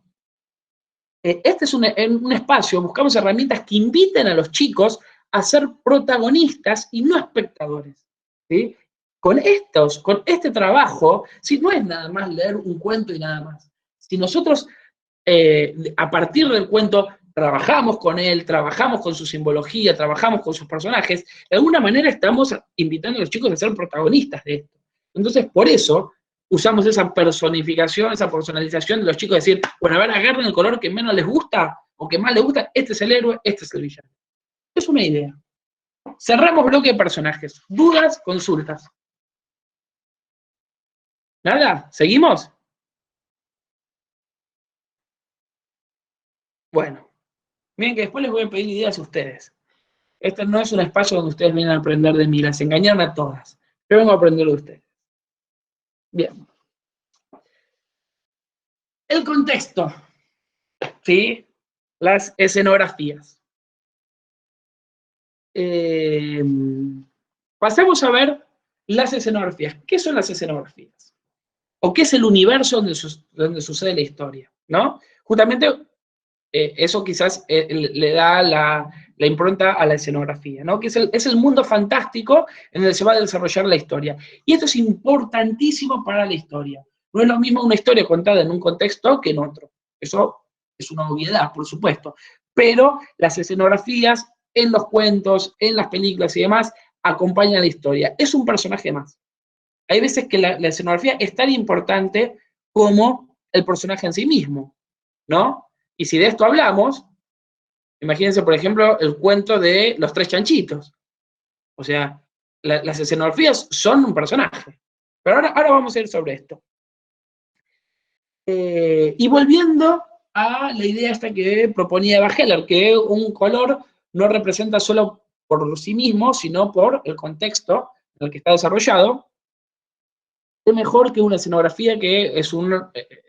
este es un espacio, buscamos herramientas que inviten a los chicos a ser protagonistas y no espectadores, ¿sí? Con este trabajo, si no es nada más leer un cuento y nada más. Si nosotros, a partir del cuento, trabajamos con él, trabajamos con su simbología, trabajamos con sus personajes, de alguna manera estamos invitando a los chicos a ser protagonistas de esto. Entonces, por eso, usamos esa personificación, esa personalización de los chicos, decir, bueno, a ver, agarren el color que menos les gusta o que más les gusta, este es el héroe, este es el villano. Es una idea. Cerramos bloque de personajes. ¿Dudas? Consultas. ¿Nada? ¿Seguimos? Bueno, miren que después les voy a pedir ideas a ustedes. Este no es un espacio donde ustedes vienen a aprender de mí, las engañaron a todas. Yo vengo a aprender de ustedes. Bien. El contexto, ¿sí? Las escenografías. Pasemos a ver las escenografías. ¿Qué son las escenografías? ¿O qué es el universo donde sucede la historia? ¿No? Justamente eso quizás le da la impronta a la escenografía, ¿no? Que es el mundo fantástico en el que se va a desarrollar la historia. Y esto es importantísimo para la historia. No es lo mismo una historia contada en un contexto que en otro. Eso es una obviedad, por supuesto. Pero las escenografías en los cuentos, en las películas y demás, acompañan la historia. Es un personaje más. Hay veces que la escenografía es tan importante como el personaje en sí mismo, ¿no? Y si de esto hablamos, imagínense, por ejemplo, el cuento de los tres chanchitos. O sea, las escenografías son un personaje. Pero ahora vamos a ir sobre esto. Y volviendo a la idea esta que proponía Eva Heller, que un color no representa solo por sí mismo, sino por el contexto en el que está desarrollado, es mejor que una escenografía que es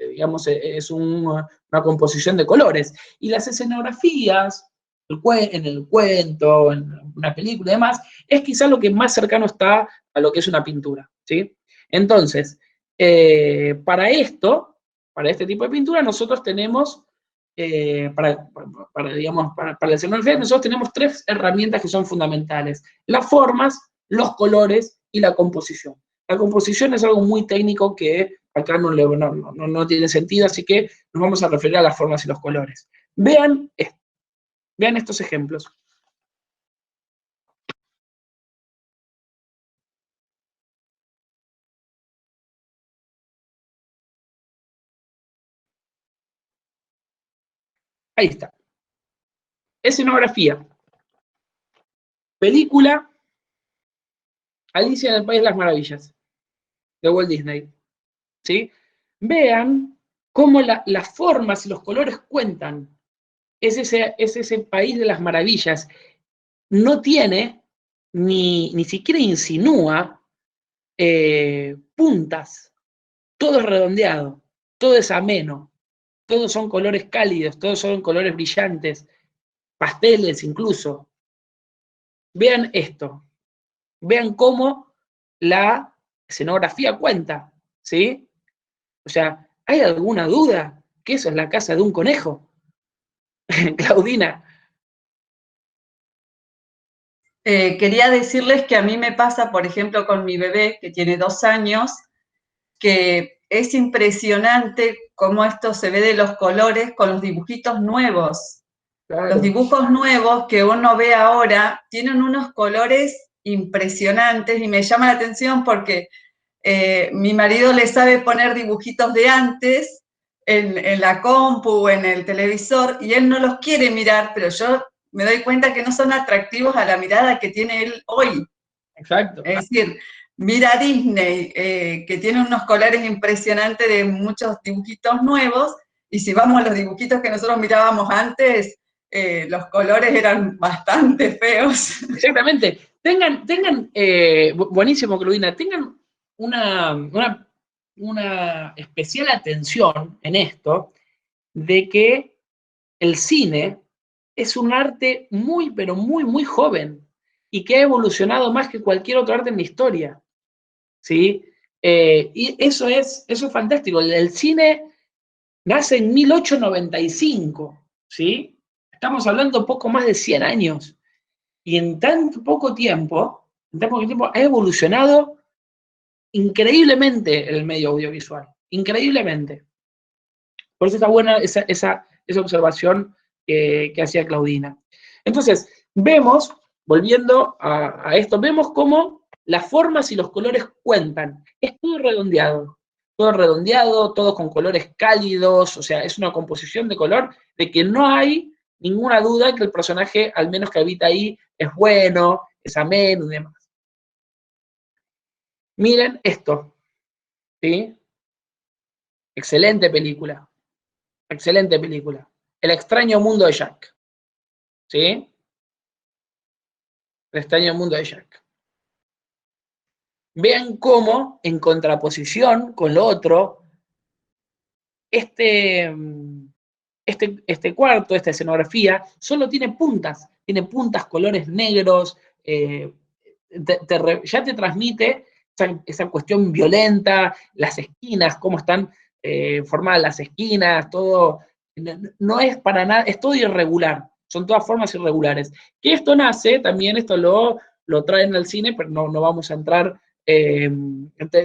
digamos, una composición de colores. Y las escenografías, en el cuento, en una película y demás, es quizá lo que más cercano está a lo que es una pintura, ¿sí? Entonces, para este tipo de pintura, nosotros tenemos, para la escenografía, nosotros tenemos 3 herramientas que son fundamentales: las formas, los colores y la composición. La composición es algo muy técnico que acá no tiene sentido, así que nos vamos a referir a las formas y los colores. Vean estos ejemplos. Ahí está. Escenografía. Película Alicia en el País de las Maravillas, de Walt Disney. ¿Sí? Vean cómo las formas y los colores cuentan. Es ese país de las maravillas. No tiene, ni siquiera insinúa puntas. Todo es redondeado, todo es ameno, todos son colores cálidos, todos son colores brillantes, pasteles incluso. Vean esto, vean cómo la escenografía cuenta, ¿sí? O sea, ¿hay alguna duda que eso es la casa de un conejo? Claudina. Quería decirles que a mí me pasa, por ejemplo, con mi bebé, que tiene 2 años, que es impresionante cómo esto se ve de los colores con los dibujitos nuevos. Claro. Los dibujos nuevos que uno ve ahora tienen unos colores impresionantes y me llama la atención porque mi marido le sabe poner dibujitos de antes en la compu o en el televisor y él no los quiere mirar, pero yo me doy cuenta que no son atractivos a la mirada que tiene él hoy. Exacto. Es decir, mira Disney, que tiene unos colores impresionantes de muchos dibujitos nuevos, y si vamos a los dibujitos que nosotros mirábamos antes, los colores eran bastante feos. Exactamente. Tengan buenísimo, Claudina, tengan una especial atención en esto, de que el cine es un arte muy, pero muy, muy joven, y que ha evolucionado más que cualquier otro arte en la historia, ¿sí? Y eso es fantástico. El cine nace en 1895, ¿sí? Estamos hablando poco más de 100 años, y en tan poco tiempo ha evolucionado increíblemente el medio audiovisual, increíblemente. Por eso está buena esa observación que hacía Claudina. Entonces, vemos, volviendo a esto, vemos cómo las formas y los colores cuentan. Es todo redondeado, todo con colores cálidos, o sea, es una composición de color de que no hay ninguna duda que el personaje, al menos que habita ahí, es bueno, es ameno y demás. Miren esto, ¿sí? Excelente película. Excelente película. El extraño mundo de Jack. ¿Sí? El extraño mundo de Jack. Vean cómo, en contraposición con lo otro, este cuarto, esta escenografía, solo tiene puntas, colores negros, ya te transmite esa cuestión violenta, las esquinas, cómo están formadas las esquinas, todo, no es para nada, es todo irregular, son todas formas irregulares. Que esto nace, también esto lo traen al cine, pero no vamos a entrar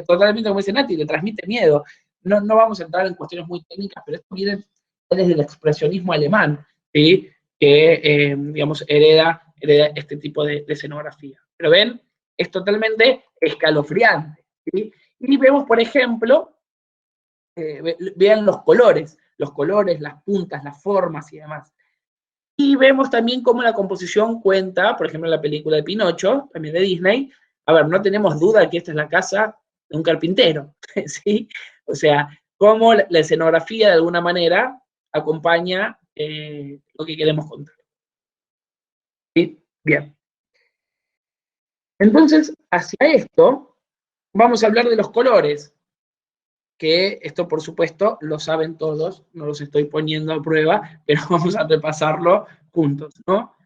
totalmente, como dice Nati, le transmite miedo. No vamos a entrar en cuestiones muy técnicas, pero esto viene desde el expresionismo alemán, ¿sí? Que, digamos, hereda este tipo de escenografía. Pero ven, es totalmente escalofriante, ¿sí? Y vemos, por ejemplo, vean los colores, las puntas, las formas y demás. Y vemos también cómo la composición cuenta, por ejemplo, en la película de Pinocho, también de Disney. A ver, no tenemos duda que esta es la casa de un carpintero, ¿sí? O sea, cómo la escenografía de alguna manera acompaña lo que queremos contar. ¿Sí? Bien. Entonces, hacia esto, vamos a hablar de los colores, que esto, por supuesto, lo saben todos, no los estoy poniendo a prueba, pero vamos a repasarlo juntos, ¿no?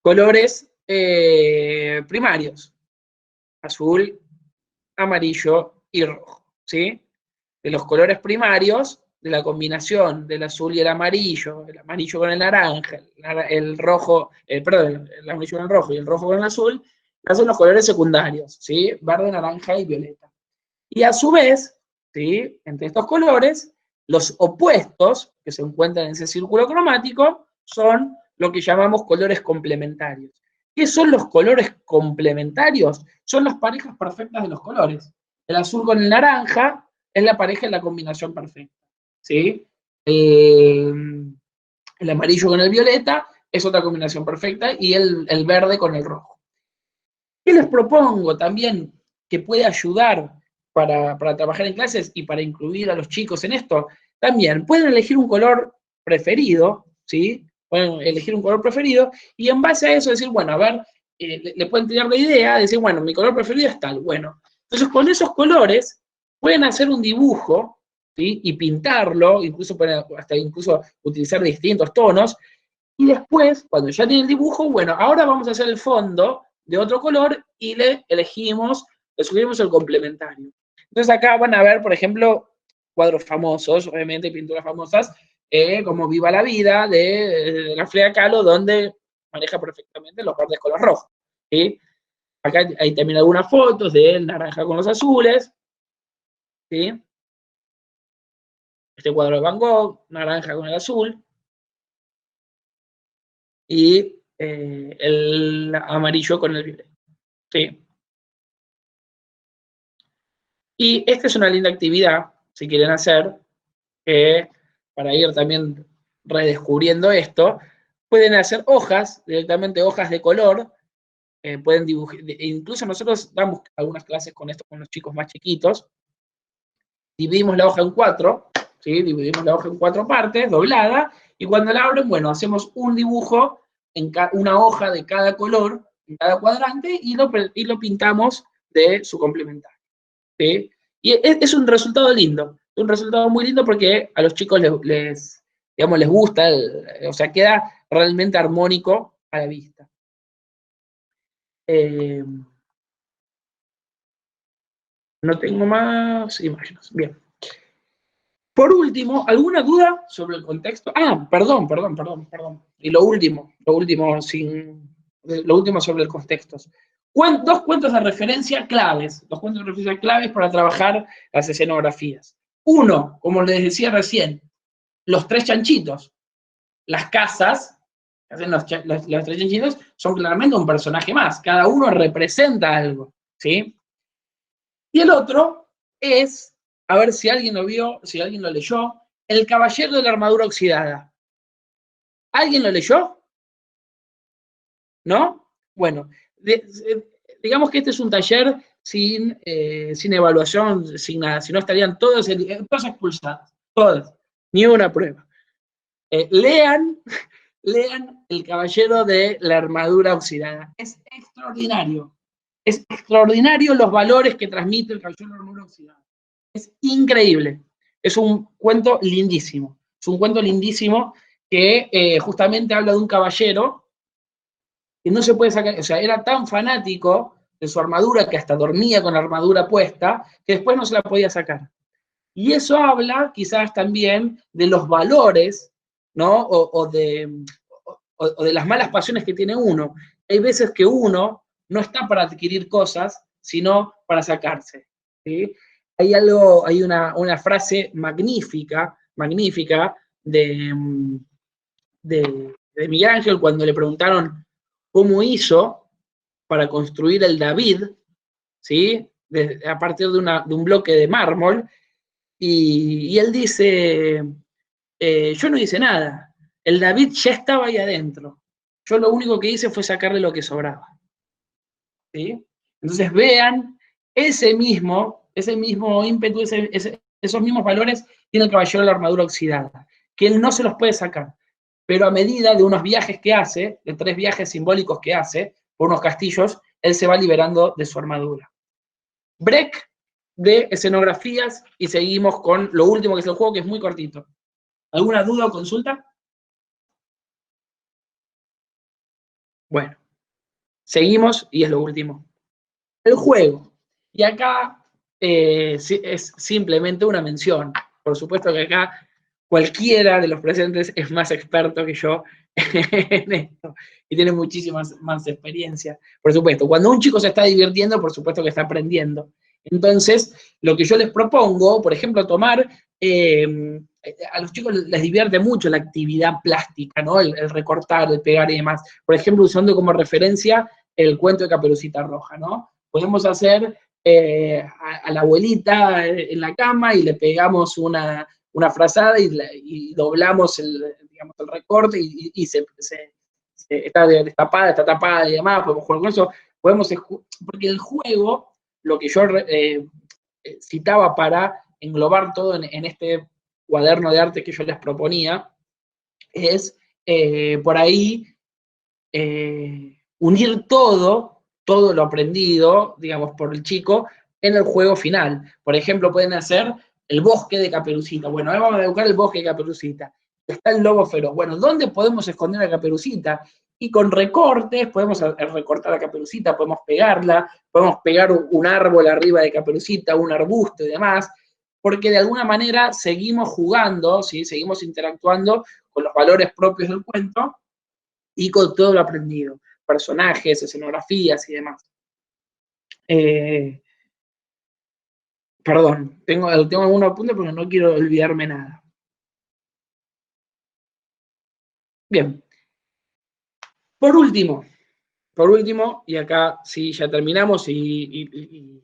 Colores primarios: azul, amarillo y rojo, ¿sí? De los colores primarios, de la combinación del azul y el amarillo con el naranja, el rojo, perdón, el amarillo con el rojo y el rojo con el azul, hacen los colores secundarios, ¿sí? Verde, naranja y violeta. Y a su vez, ¿sí? Entre estos colores, los opuestos que se encuentran en ese círculo cromático son lo que llamamos colores complementarios. ¿Qué son los colores complementarios? Son las parejas perfectas de los colores. El azul con el naranja es la pareja en la combinación perfecta, ¿sí? El amarillo con el violeta es otra combinación perfecta, y el verde con el rojo. ¿Qué les propongo también que puede ayudar para trabajar en clases y para incluir a los chicos en esto? También pueden elegir un color preferido, ¿sí? Pueden elegir un color preferido y en base a eso decir, bueno, a ver, le pueden tener la idea de decir, bueno, mi color preferido es tal, bueno. Entonces con esos colores pueden hacer un dibujo, ¿sí? Y pintarlo, incluso pueden hasta incluso utilizar distintos tonos, y después, cuando ya tiene el dibujo, bueno, ahora vamos a hacer el fondo de otro color y le sugerimos el complementario. Entonces acá van a ver, por ejemplo, cuadros famosos, obviamente pinturas famosas, como Viva la Vida, de la Frida Kahlo, donde maneja perfectamente los bordes color rojo. ¿Sí? Acá hay también algunas fotos de él, naranja con los azules. ¿Sí? Este cuadro de Van Gogh, naranja con el azul. Y el amarillo con el violeta. ¿Sí? Y esta es una linda actividad, si quieren hacer, para ir también redescubriendo esto, pueden hacer hojas, directamente hojas de color, pueden dibujar, incluso nosotros damos algunas clases con esto con los chicos más chiquitos, dividimos la hoja en 4, ¿sí? Dividimos la hoja en 4 partes, doblada, y cuando la abren, bueno, hacemos un dibujo en una hoja de cada color, en cada cuadrante, y lo pintamos de su complementario. ¿Sí? Y es un resultado lindo, un resultado muy lindo porque a los chicos les gusta, o sea, queda realmente armónico a la vista. No tengo más imágenes. Bien. Por último, ¿alguna duda sobre el contexto? Ah, perdón. Y lo último sobre el contexto. Dos cuentos de referencia claves, para trabajar las escenografías. Uno, como les decía recién, los 3 chanchitos. Las casas, que hacen los 3 chanchitos, son claramente un personaje más. Cada uno representa algo, ¿sí? Y el otro es, a ver si alguien lo vio, si alguien lo leyó, El Caballero de la Armadura Oxidada. ¿Alguien lo leyó? ¿No? Bueno, digamos que este es un taller sin evaluación, sin nada, si no estarían todos expulsados, todos, ni una prueba. Lean El Caballero de la Armadura Oxidada. Es extraordinario los valores que transmite El Caballero de la Armadura Oxidada. Es increíble. Es un cuento lindísimo. Es un cuento lindísimo que justamente habla de un caballero que no se puede sacar, o sea, era tan fanático de su armadura que hasta dormía con la armadura puesta, que después no se la podía sacar. Y eso habla quizás también de los valores, ¿no? O de las malas pasiones que tiene uno. Hay veces que uno no está para adquirir cosas, sino para sacarse. ¿Sí? Hay una frase magnífica de Miguel Ángel cuando le preguntaron cómo hizo para construir el David, ¿sí? A partir de un bloque de mármol, y él dice, yo no hice nada, el David ya estaba ahí adentro, yo lo único que hice fue sacarle lo que sobraba. ¿Sí? Entonces vean, ese mismo ímpetu, esos mismos valores tiene el Caballero de la Armadura Oxidada, que él no se los puede sacar, pero a medida de unos viajes que hace, de 3 viajes simbólicos que hace, por unos castillos, él se va liberando de su armadura. Break de escenografías y seguimos con lo último que es el juego, que es muy cortito. ¿Alguna duda o consulta? Bueno, seguimos y es lo último. El juego. Y acá es simplemente una mención. Por supuesto que acá cualquiera de los presentes es más experto que yo en esto y tiene muchísima más experiencia. Por supuesto, cuando un chico se está divirtiendo, por supuesto que está aprendiendo. Entonces, lo que yo les propongo, por ejemplo, tomar, a los chicos les divierte mucho la actividad plástica, ¿no? El recortar, el pegar y demás. Por ejemplo, usando como referencia el cuento de Caperucita Roja, ¿no? Podemos hacer a la abuelita en la cama y le pegamos una frazada y doblamos el recorte y está tapada y demás, podemos jugar con eso. porque el juego, lo que yo citaba para englobar todo en este cuaderno de arte que yo les proponía, es por ahí unir todo lo aprendido, digamos, por el chico en el juego final. Por ejemplo, pueden hacer el bosque de Caperucita. Bueno, ahora vamos a educar el bosque de Caperucita. Está el lobo feroz. Bueno, ¿dónde podemos esconder a Caperucita? Y con recortes podemos recortar a Caperucita, podemos pegarla, podemos pegar un árbol arriba de Caperucita, un arbusto y demás, porque de alguna manera seguimos jugando, ¿sí? Seguimos interactuando con los valores propios del cuento y con todo lo aprendido, personajes, escenografías y demás. Perdón, tengo algunos apuntes porque no quiero olvidarme nada. Bien. Por último, y acá sí ya terminamos y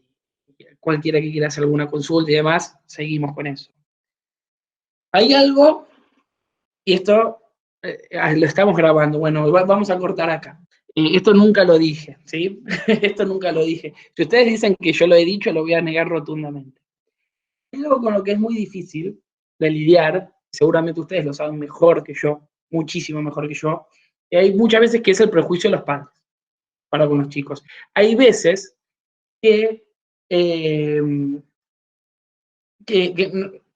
cualquiera que quiera hacer alguna consulta y demás, seguimos con eso. Hay algo, y esto lo estamos grabando, bueno, vamos a cortar acá. Esto nunca lo dije, ¿sí? Esto nunca lo dije. Si ustedes dicen que yo lo he dicho, lo voy a negar rotundamente. Es algo con lo que es muy difícil de lidiar, seguramente ustedes lo saben mejor que yo, muchísimo mejor que yo, y hay muchas veces que es el prejuicio de los padres para con los chicos. Hay veces que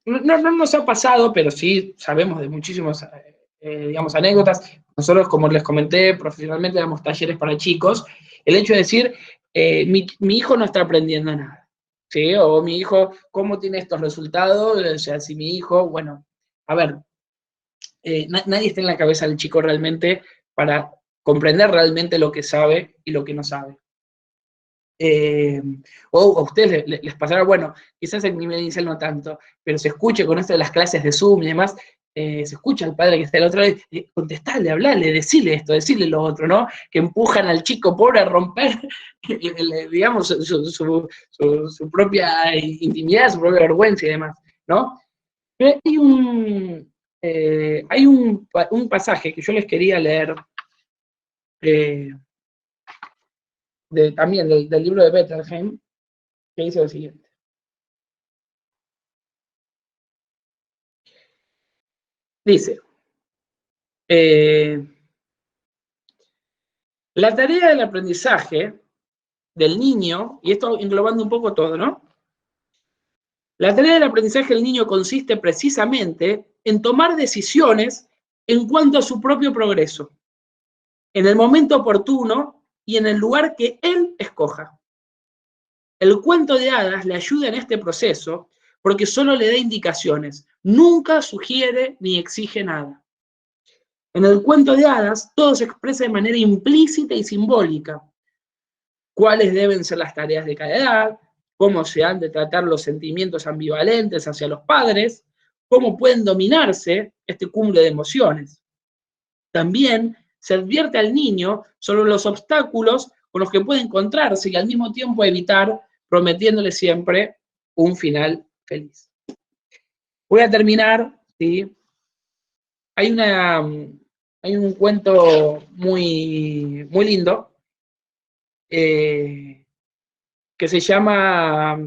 no nos ha pasado, pero sí sabemos de muchísimas, digamos, anécdotas. Nosotros, como les comenté, profesionalmente damos talleres para chicos. El hecho de decir, mi hijo no está aprendiendo nada, ¿sí? O mi hijo, ¿cómo tiene estos resultados? O sea, si mi hijo, bueno, a ver, nadie está en la cabeza del chico realmente para comprender realmente lo que sabe y lo que no sabe. O a ustedes les pasará, bueno, quizás en nivel inicial no tanto, pero se escuche con esto de las clases de Zoom y demás, se escucha al padre que está al otro lado, contestarle, hablarle, decirle esto, decirle lo otro, ¿no? Que empujan al chico pobre a romper, digamos, su propia intimidad, su propia vergüenza y demás, ¿no? Pero hay un pasaje que yo les quería leer, también del libro de Bettelheim, que dice lo siguiente. Dice, la tarea del aprendizaje del niño, y esto englobando un poco todo, ¿no? La tarea del aprendizaje del niño consiste precisamente en tomar decisiones en cuanto a su propio progreso, en el momento oportuno y en el lugar que él escoja. El cuento de hadas le ayuda en este proceso porque solo le da indicaciones, nunca sugiere ni exige nada. En el cuento de hadas, todo se expresa de manera implícita y simbólica. Cuáles deben ser las tareas de cada edad, cómo se han de tratar los sentimientos ambivalentes hacia los padres, cómo pueden dominarse este cúmulo de emociones. También se advierte al niño sobre los obstáculos con los que puede encontrarse y al mismo tiempo evitar, prometiéndole siempre un final feliz. Voy a terminar, ¿sí? Hay un cuento muy, muy lindo que se llama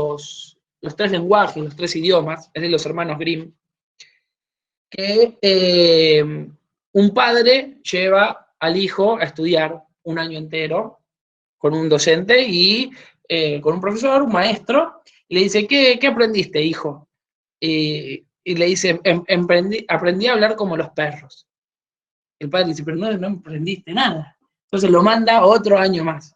los tres lenguajes, los tres idiomas, es de los hermanos Grimm, que un padre lleva al hijo a estudiar un año entero con un docente y con un profesor, un maestro, y le dice, ¿qué aprendiste, hijo? Y le dice, aprendí a hablar como los perros. El padre dice, pero no aprendiste nada. Entonces lo manda otro año más.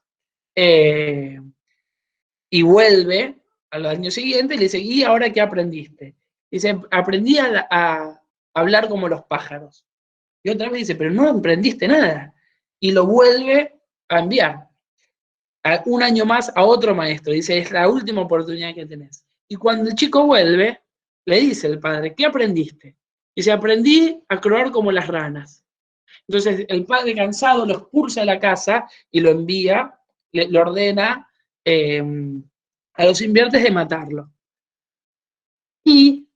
Y vuelve al año siguiente y le dice, ¿y ahora qué aprendiste? Dice, aprendí a hablar como los pájaros. Y otra vez dice, pero no aprendiste nada. Y lo vuelve a enviar un año más a otro maestro. Dice, es la última oportunidad que tenés. Y cuando el chico vuelve, le dice el padre, ¿qué aprendiste? Dice, aprendí a croar como las ranas. Entonces el padre cansado lo expulsa de la casa y lo envía, le ordena a los sirvientes de matarlo. Y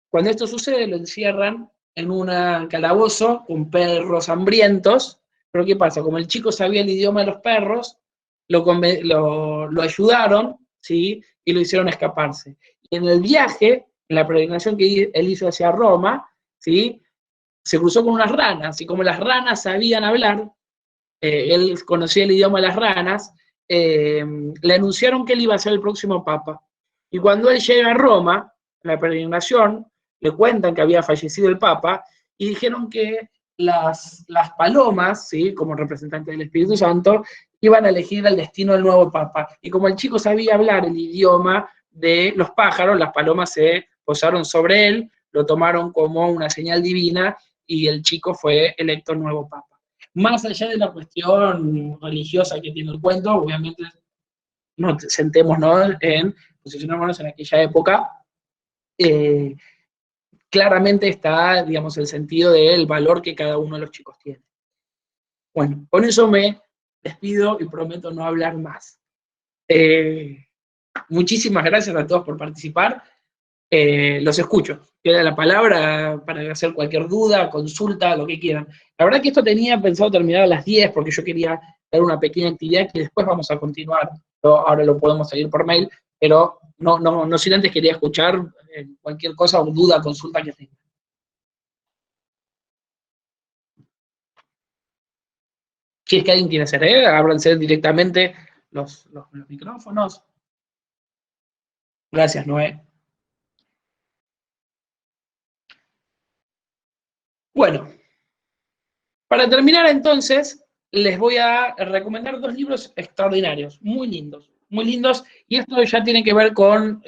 cuando esto sucede, lo encierran en un calabozo con perros hambrientos, pero ¿qué pasa? Como el chico sabía el idioma de los perros, lo ayudaron, ¿sí? Y lo hicieron escaparse. Y en el viaje, en la peregrinación que él hizo hacia Roma, ¿sí? Se cruzó con unas ranas, y como las ranas sabían hablar, él conocía el idioma de las ranas, le anunciaron que él iba a ser el próximo papa. Y cuando él llega a Roma, en la peregrinación, le cuentan que había fallecido el papa, y dijeron que las palomas, ¿sí? Como representantes del Espíritu Santo, iban a elegir el destino del nuevo papa. Y como el chico sabía hablar el idioma de los pájaros, las palomas se posaron sobre él, lo tomaron como una señal divina, y el chico fue electo nuevo papa. Más allá de la cuestión religiosa que tiene el cuento, obviamente nos sentémonos en posicionarnos en aquella época, claramente está, digamos, el sentido del valor que cada uno de los chicos tiene. Bueno, con eso me despido y prometo no hablar más. Muchísimas gracias a todos por participar. Los escucho. Queda la palabra para hacer cualquier duda, consulta, lo que quieran. La verdad que esto tenía pensado terminar a las 10 porque yo quería dar una pequeña actividad que después vamos a continuar. Ahora lo podemos seguir por mail, pero no sin antes quería escuchar cualquier cosa o duda, consulta que tengan. Si es que alguien quiere hacer, ábranse directamente los micrófonos. Gracias, Noé. Bueno, para terminar entonces, les voy a recomendar 2 libros extraordinarios, muy lindos, y esto ya tiene que ver con,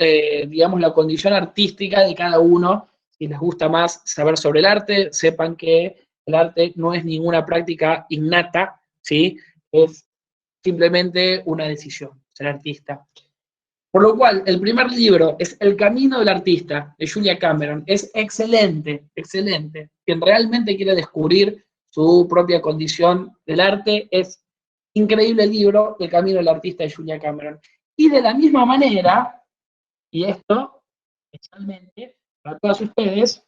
digamos, la condición artística de cada uno. Si les gusta más saber sobre el arte, sepan que el arte no es ninguna práctica innata, ¿sí? Es simplemente una decisión, ser artista. Por lo cual, el primer libro es El camino del artista, de Julia Cameron. Es excelente. Quien realmente quiere descubrir su propia condición del arte, es increíble el libro, El camino del artista, de Julia Cameron. Y de la misma manera, y esto, especialmente para todos ustedes,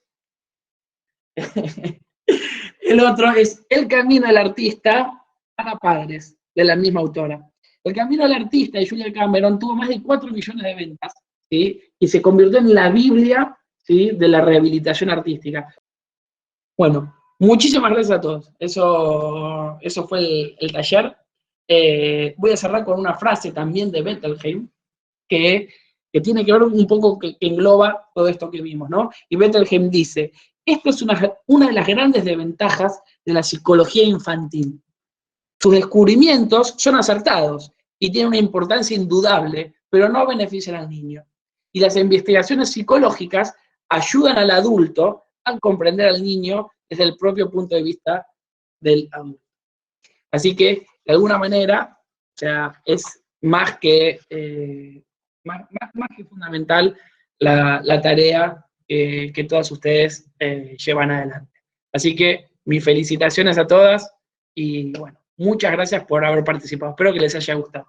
el otro es El camino del artista para padres, de la misma autora. El camino del artista de Julia Cameron tuvo más de 4 millones de ventas, ¿sí? Y se convirtió en la Biblia, ¿sí? De la rehabilitación artística. Bueno, muchísimas gracias a todos. Eso fue el taller. Voy a cerrar con una frase también de Bettelheim, que tiene que ver un poco, que engloba todo esto que vimos, ¿no? Y Bettelheim dice, esto es una de las grandes desventajas de la psicología infantil. Sus descubrimientos son acertados y tienen una importancia indudable, pero no benefician al niño. Y las investigaciones psicológicas ayudan al adulto a comprender al niño desde el propio punto de vista del adulto. Así que, de alguna manera, o sea, es más que fundamental la tarea que todas ustedes llevan adelante. Así que, mis felicitaciones a todas y, bueno, muchas gracias por haber participado. Espero que les haya gustado.